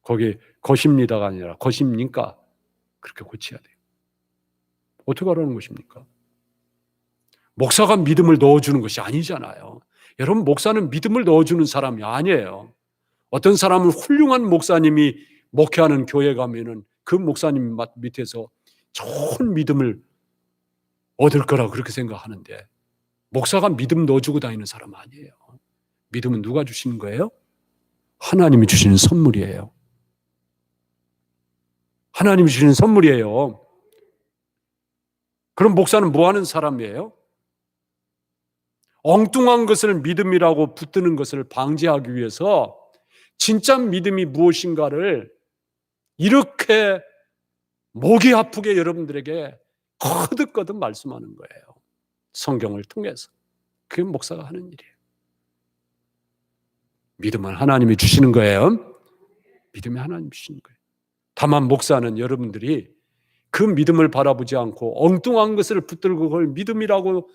거기 것입니다가 아니라 것입니까? 그렇게 고쳐야 돼요. 어떻게 하라는 것입니까? 목사가 믿음을 넣어주는 것이 아니잖아요. 여러분 목사는 믿음을 넣어주는 사람이 아니에요. 어떤 사람은 훌륭한 목사님이 목회하는 교회 가면은 그 목사님 밑에서 좋은 믿음을 얻을 거라고 그렇게 생각하는데 목사가 믿음 넣어주고 다니는 사람 아니에요. 믿음은 누가 주시는 거예요? 하나님이 주시는 선물이에요. 하나님이 주시는 선물이에요. 그럼 목사는 뭐 하는 사람이에요? 엉뚱한 것을 믿음이라고 붙드는 것을 방지하기 위해서 진짜 믿음이 무엇인가를 이렇게 목이 아프게 여러분들에게 거듭거듭 말씀하는 거예요. 성경을 통해서. 그게 목사가 하는 일이에요. 믿음은 하나님이 주시는 거예요. 믿음이 하나님이 주시는 거예요. 다만 목사는 여러분들이 그 믿음을 바라보지 않고 엉뚱한 것을 붙들고 그걸 믿음이라고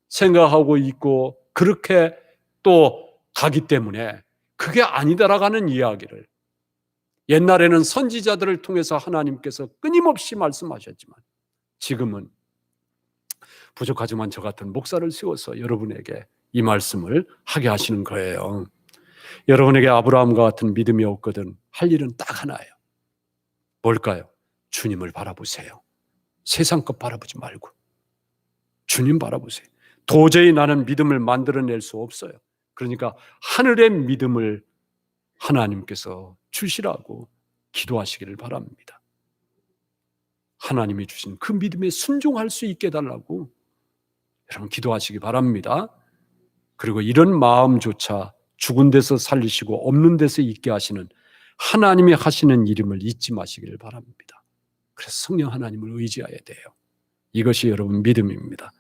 생각하고 있고 그렇게 또 가기 때문에 그게 아니다라고 하는 이야기를 옛날에는 선지자들을 통해서 하나님께서 끊임없이 말씀하셨지만 지금은 부족하지만 저 같은 목사를 세워서 여러분에게 이 말씀을 하게 하시는 거예요. 여러분에게 아브라함과 같은 믿음이 없거든 할 일은 딱 하나예요. 뭘까요? 주님을 바라보세요. 세상 것 바라보지 말고 주님 바라보세요. 도저히 나는 믿음을 만들어낼 수 없어요. 그러니까 하늘의 믿음을 하나님께서 주시라고 기도하시기를 바랍니다. 하나님이 주신 그 믿음에 순종할 수 있게 해달라고 여러분 기도하시기 바랍니다. 그리고 이런 마음조차 죽은 데서 살리시고 없는 데서 있게 하시는 하나님이 하시는 이름을 잊지 마시기를 바랍니다. 그래서 성령 하나님을 의지해야 돼요. 이것이 여러분 믿음입니다.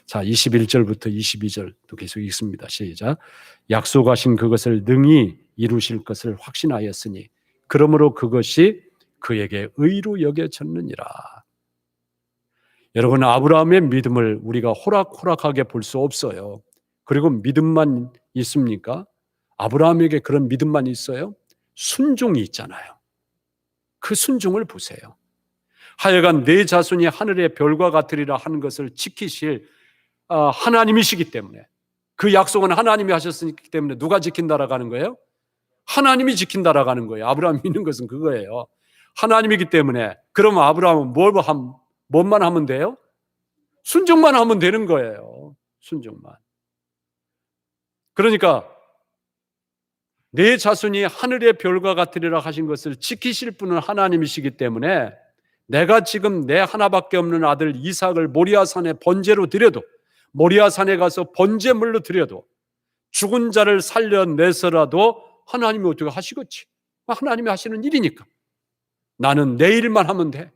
자, 21절부터 22절도 계속 읽습니다. 시작. 약속하신 그것을 능히 이루실 것을 확신하였으니 그러므로 그것이 그에게 의로 여겨졌느니라. 여러분, 아브라함의 믿음을 우리가 호락호락하게 볼 수 없어요. 그리고 믿음만 있습니까? 아브라함에게 그런 믿음만 있어요? 순종이 있잖아요. 그 순종을 보세요. 하여간 내 자손이 하늘의 별과 같으리라 하는 것을 지키실 하나님이시기 때문에, 그 약속은 하나님이 하셨기 때문에 누가 지킨다라고 하는 거예요? 하나님이 지킨다라고 하는 거예요. 아브라함이 믿는 것은 그거예요. 하나님이기 때문에. 그러면 아브라함은 뭘만 하면 돼요? 순종만 하면 되는 거예요. 순종만. 그러니까 내 자손이 하늘의 별과 같으리라 하신 것을 지키실 분은 하나님이시기 때문에 내가 지금 내 하나밖에 없는 아들 이삭을 모리아산에 번제로 드려도, 모리아산에 가서 번제물로 드려도, 죽은 자를 살려내서라도 하나님이 어떻게 하시겠지? 하나님이 하시는 일이니까. 나는 내 일만 하면 돼.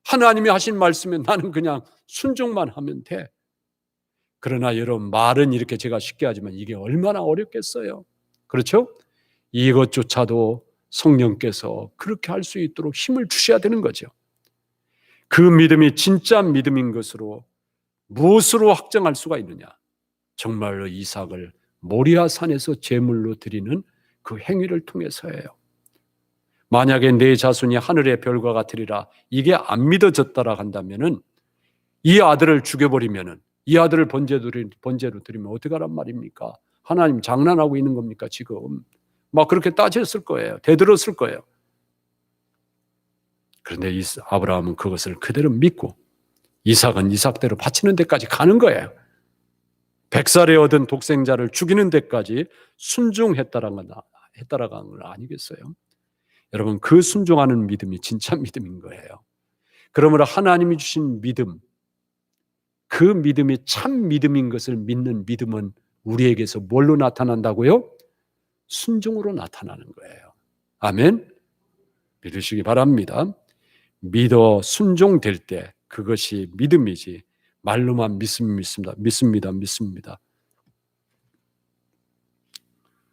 하나님이 하신 말씀에 나는 그냥 순종만 하면 돼. 그러나 여러분, 말은 이렇게 제가 쉽게 하지만 이게 얼마나 어렵겠어요. 그렇죠? 이것조차도 성령께서 그렇게 할 수 있도록 힘을 주셔야 되는 거죠. 그 믿음이 진짜 믿음인 것으로 무엇으로 확정할 수가 있느냐? 정말로 이삭을 모리아산에서 제물로 드리는 그 행위를 통해서예요. 만약에 내 자손이 하늘의 별과 같으리라, 이게 안 믿어졌다라 한다면은, 이 아들을 죽여버리면은, 이 아들을 번제로 드리면 어떡하란 말입니까? 하나님 장난하고 있는 겁니까 지금? 막 그렇게 따졌을 거예요. 대들었을 거예요. 그런데 아브라함은 그것을 그대로 믿고 이삭은 이삭대로 바치는 데까지 가는 거예요. 100살에 얻은 독생자를 죽이는 데까지 순종했다라는 건 아니겠어요? 여러분, 그 순종하는 믿음이 진짜 믿음인 거예요. 그러므로 하나님이 주신 믿음, 그 믿음이 참 믿음인 것을 믿는 믿음은 우리에게서 뭘로 나타난다고요? 순종으로 나타나는 거예요. 아멘? 믿으시기 바랍니다. 믿어 순종될 때 그것이 믿음이지, 말로만 믿습니다.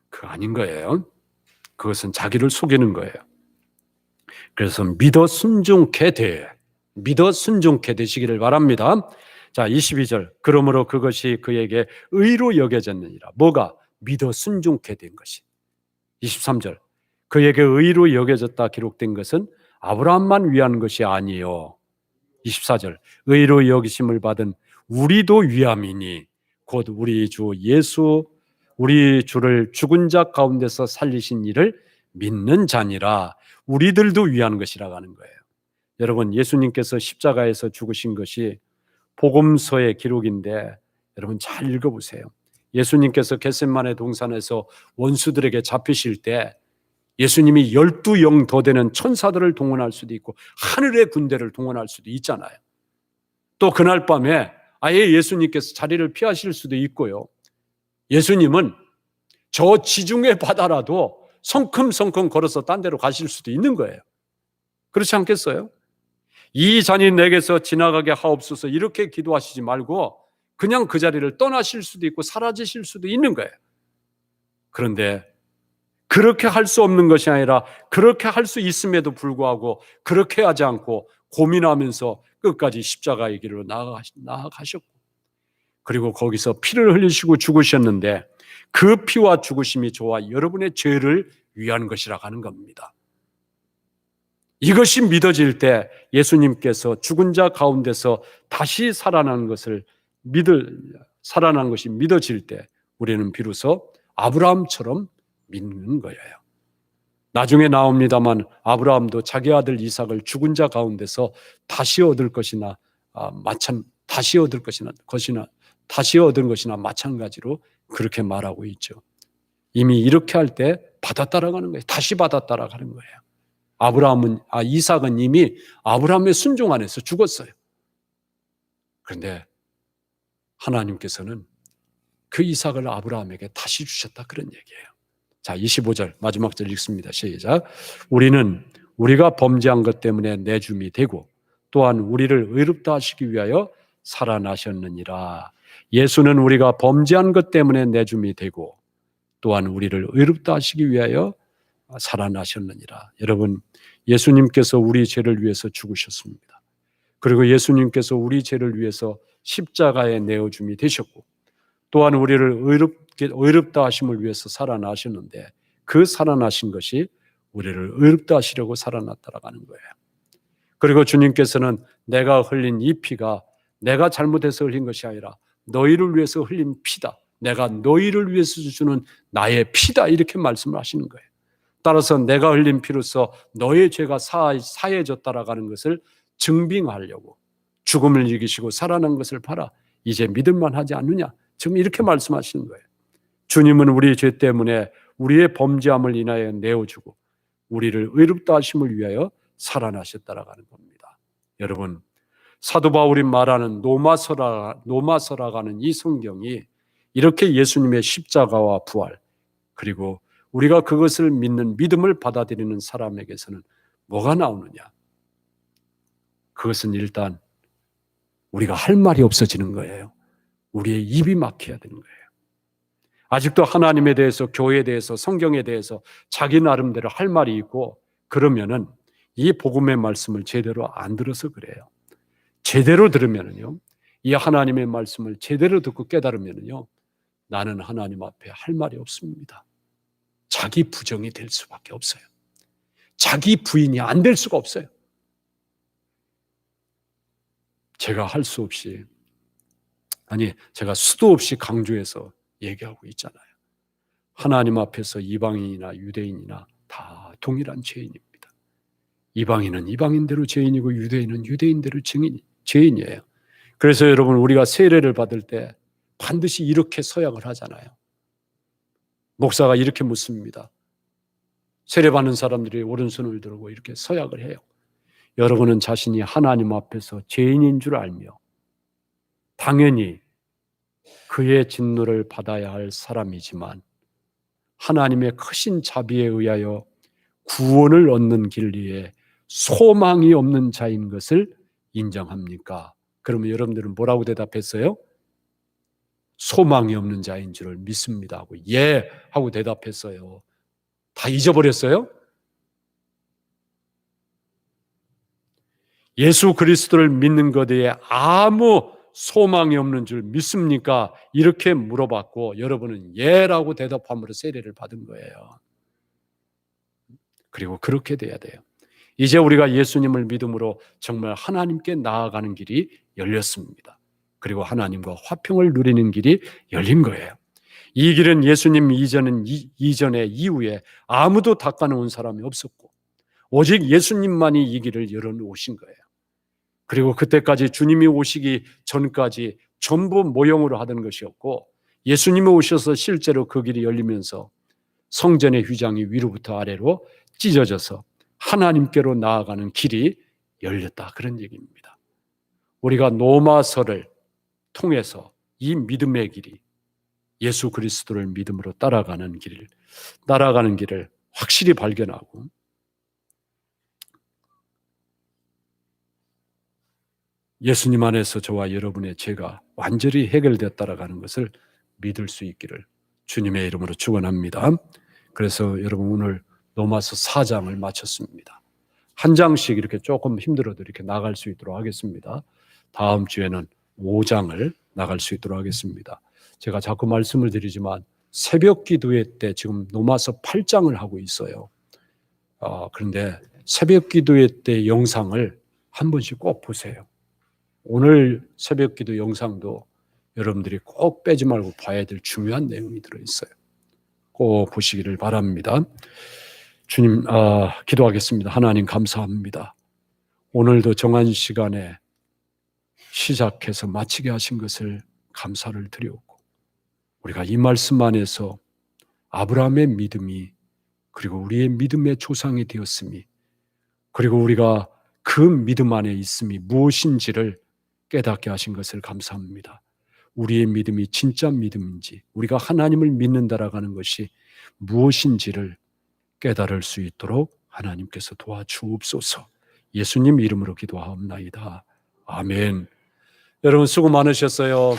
그거 아닌 거예요. 그것은 자기를 속이는 거예요. 그래서 믿어 순종케 되시기를 바랍니다. 자, 22절. 그러므로 그것이 그에게 의로 여겨졌느니라. 뭐가? 믿어 순종케 된 것이. 23절. 그에게 의로 여겨졌다 기록된 것은 아브라함만 위한 것이 아니요. 24절. 의로 여기심을 받은 우리도 위함이니 곧 우리 주 예수, 우리 주를 죽은 자 가운데서 살리신 이를 믿는 자니라. 우리들도 위한 것이라고 하는 거예요. 여러분, 예수님께서 십자가에서 죽으신 것이 복음서의 기록인데 여러분 잘 읽어보세요. 예수님께서 겟세마네 동산에서 원수들에게 잡히실 때 예수님이 12영 더 되는 천사들을 동원할 수도 있고 하늘의 군대를 동원할 수도 있잖아요. 또 그날 밤에 아예 예수님께서 자리를 피하실 수도 있고요. 예수님은 저 지중해 바다라도 성큼성큼 걸어서 딴 데로 가실 수도 있는 거예요. 그렇지 않겠어요? 이 잔이 내게서 지나가게 하옵소서 이렇게 기도하시지 말고 그냥 그 자리를 떠나실 수도 있고 사라지실 수도 있는 거예요. 그런데 그렇게 할 수 없는 것이 아니라 그렇게 할 수 있음에도 불구하고 그렇게 하지 않고 고민하면서 끝까지 십자가의 길로 나아가셨고, 그리고 거기서 피를 흘리시고 죽으셨는데 그 피와 죽으심이 저와 여러분의 죄를 위한 것이라고 하는 겁니다. 이것이 믿어질 때 예수님께서 죽은 자 가운데서 다시 살아난 것이 믿어질 때 우리는 비로소 아브라함처럼 믿는 거예요. 나중에 나옵니다만 아브라함도 자기 아들 이삭을 죽은 자 가운데서 다시 얻은 것이나 마찬가지로 그렇게 말하고 있죠. 이미 이렇게 할 때 받았다라고 하는 거예요. 다시 받았다라고 하는 거예요. 이삭은 이미 아브라함의 순종 안에서 죽었어요. 그런데 하나님께서는 그 이삭을 아브라함에게 다시 주셨다, 그런 얘기예요. 자, 25절 마지막 절 읽습니다. 시작. 우리는 우리가 범죄한 것 때문에 내줌이 되고 또한 우리를 의롭다 하시기 위하여 살아나셨느니라. 예수는 우리가 범죄한 것 때문에 내줌이 되고 또한 우리를 의롭다 하시기 위하여 살아나셨느니라. 여러분, 예수님께서 우리 죄를 위해서 죽으셨습니다. 그리고 예수님께서 우리 죄를 위해서 십자가에 내어줌이 되셨고 또한 우리를 의롭다 하심을 위해서 살아나셨는데 그 살아나신 것이 우리를 의롭다 하시려고 살아났다라고 하는 거예요. 그리고 주님께서는 내가 흘린 이 피가 내가 잘못해서 흘린 것이 아니라 너희를 위해서 흘린 피다. 내가 너희를 위해서 주는 나의 피다. 이렇게 말씀을 하시는 거예요. 따라서 내가 흘린 피로서 너의 죄가 사해졌다라고 하는 것을 증빙하려고 죽음을 이기시고 살아난 것을 봐라. 이제 믿을만 하지 않느냐. 지금 이렇게 말씀하시는 거예요. 주님은 우리 죄 때문에 우리의 범죄함을 인하여 내어주고 우리를 의롭다 하심을 위하여 살아나셨다라고 하는 겁니다. 여러분, 사도 바울이 말하는 노마서라고 하는 이 성경이 이렇게 예수님의 십자가와 부활 그리고 우리가 그것을 믿는 믿음을 받아들이는 사람에게서는 뭐가 나오느냐? 그것은 일단 우리가 할 말이 없어지는 거예요. 우리의 입이 막혀야 되는 거예요. 아직도 하나님에 대해서, 교회에 대해서, 성경에 대해서 자기 나름대로 할 말이 있고 그러면은 이 복음의 말씀을 제대로 안 들어서 그래요. 제대로 들으면은요, 이 하나님의 말씀을 제대로 듣고 깨달으면은요, 나는 하나님 앞에 할 말이 없습니다. 자기 부정이 될 수밖에 없어요. 자기 부인이 안 될 수가 없어요. 제가 할 수 없이, 제가 수도 없이 강조해서 얘기하고 있잖아요. 하나님 앞에서 이방인이나 유대인이나 다 동일한 죄인입니다. 이방인은 이방인대로 죄인이고 유대인은 유대인대로 죄인이에요. 그래서 여러분, 우리가 세례를 받을 때 반드시 이렇게 서약을 하잖아요. 목사가 이렇게 묻습니다. 세례받는 사람들이 오른손을 들고 이렇게 서약을 해요. 여러분은 자신이 하나님 앞에서 죄인인 줄 알며 당연히 그의 진노를 받아야 할 사람이지만 하나님의 크신 자비에 의하여 구원을 얻는 길 위에 소망이 없는 자인 것을 인정합니까? 그러면 여러분들은 뭐라고 대답했어요? 소망이 없는 자인 줄을 믿습니다 하고 예 하고 대답했어요. 다 잊어버렸어요? 예수 그리스도를 믿는 것에 아무 소망이 없는 줄 믿습니까? 이렇게 물어봤고 여러분은 예라고 대답함으로 세례를 받은 거예요. 그리고 그렇게 돼야 돼요. 이제 우리가 예수님을 믿음으로 정말 하나님께 나아가는 길이 열렸습니다. 그리고 하나님과 화평을 누리는 길이 열린 거예요. 이 길은 예수님 이전에 이후에 아무도 닦아놓은 사람이 없었고 오직 예수님만이 이 길을 열어놓으신 거예요. 그리고 그때까지 주님이 오시기 전까지 전부 모형으로 하던 것이었고 예수님이 오셔서 실제로 그 길이 열리면서 성전의 휘장이 위로부터 아래로 찢어져서 하나님께로 나아가는 길이 열렸다. 그런 얘기입니다. 우리가 노마서를 통해서 이 믿음의 길이 예수 그리스도를 믿음으로 따라가는 길을 확실히 발견하고 예수님 안에서 저와 여러분의 죄가 완전히 해결되었다라는 것을 믿을 수 있기를 주님의 이름으로 축원합니다. 그래서 여러분 오늘 로마서 4장을 마쳤습니다. 한 장씩 이렇게 조금 힘들어도 이렇게 나갈 수 있도록 하겠습니다. 다음 주에는 5장을 나갈 수 있도록 하겠습니다. 제가 자꾸 말씀을 드리지만 새벽 기도회 때 지금 로마서 8장을 하고 있어요. 그런데 새벽 기도회 때 영상을 한 번씩 꼭 보세요. 오늘 새벽 기도 영상도 여러분들이 꼭 빼지 말고 봐야 될 중요한 내용이 들어있어요. 꼭 보시기를 바랍니다. 주님, 기도하겠습니다. 하나님 감사합니다. 오늘도 정한 시간에 시작해서 마치게 하신 것을 감사를 드렸고 우리가 이 말씀 안에서 아브라함의 믿음이 그리고 우리의 믿음의 조상이 되었음이 그리고 우리가 그 믿음 안에 있음이 무엇인지를 깨닫게 하신 것을 감사합니다. 우리의 믿음이 진짜 믿음인지 우리가 하나님을 믿는다라고 하는 것이 무엇인지를 깨달을 수 있도록 하나님께서 도와주옵소서. 예수님 이름으로 기도하옵나이다. 아멘. 여러분 수고 많으셨어요.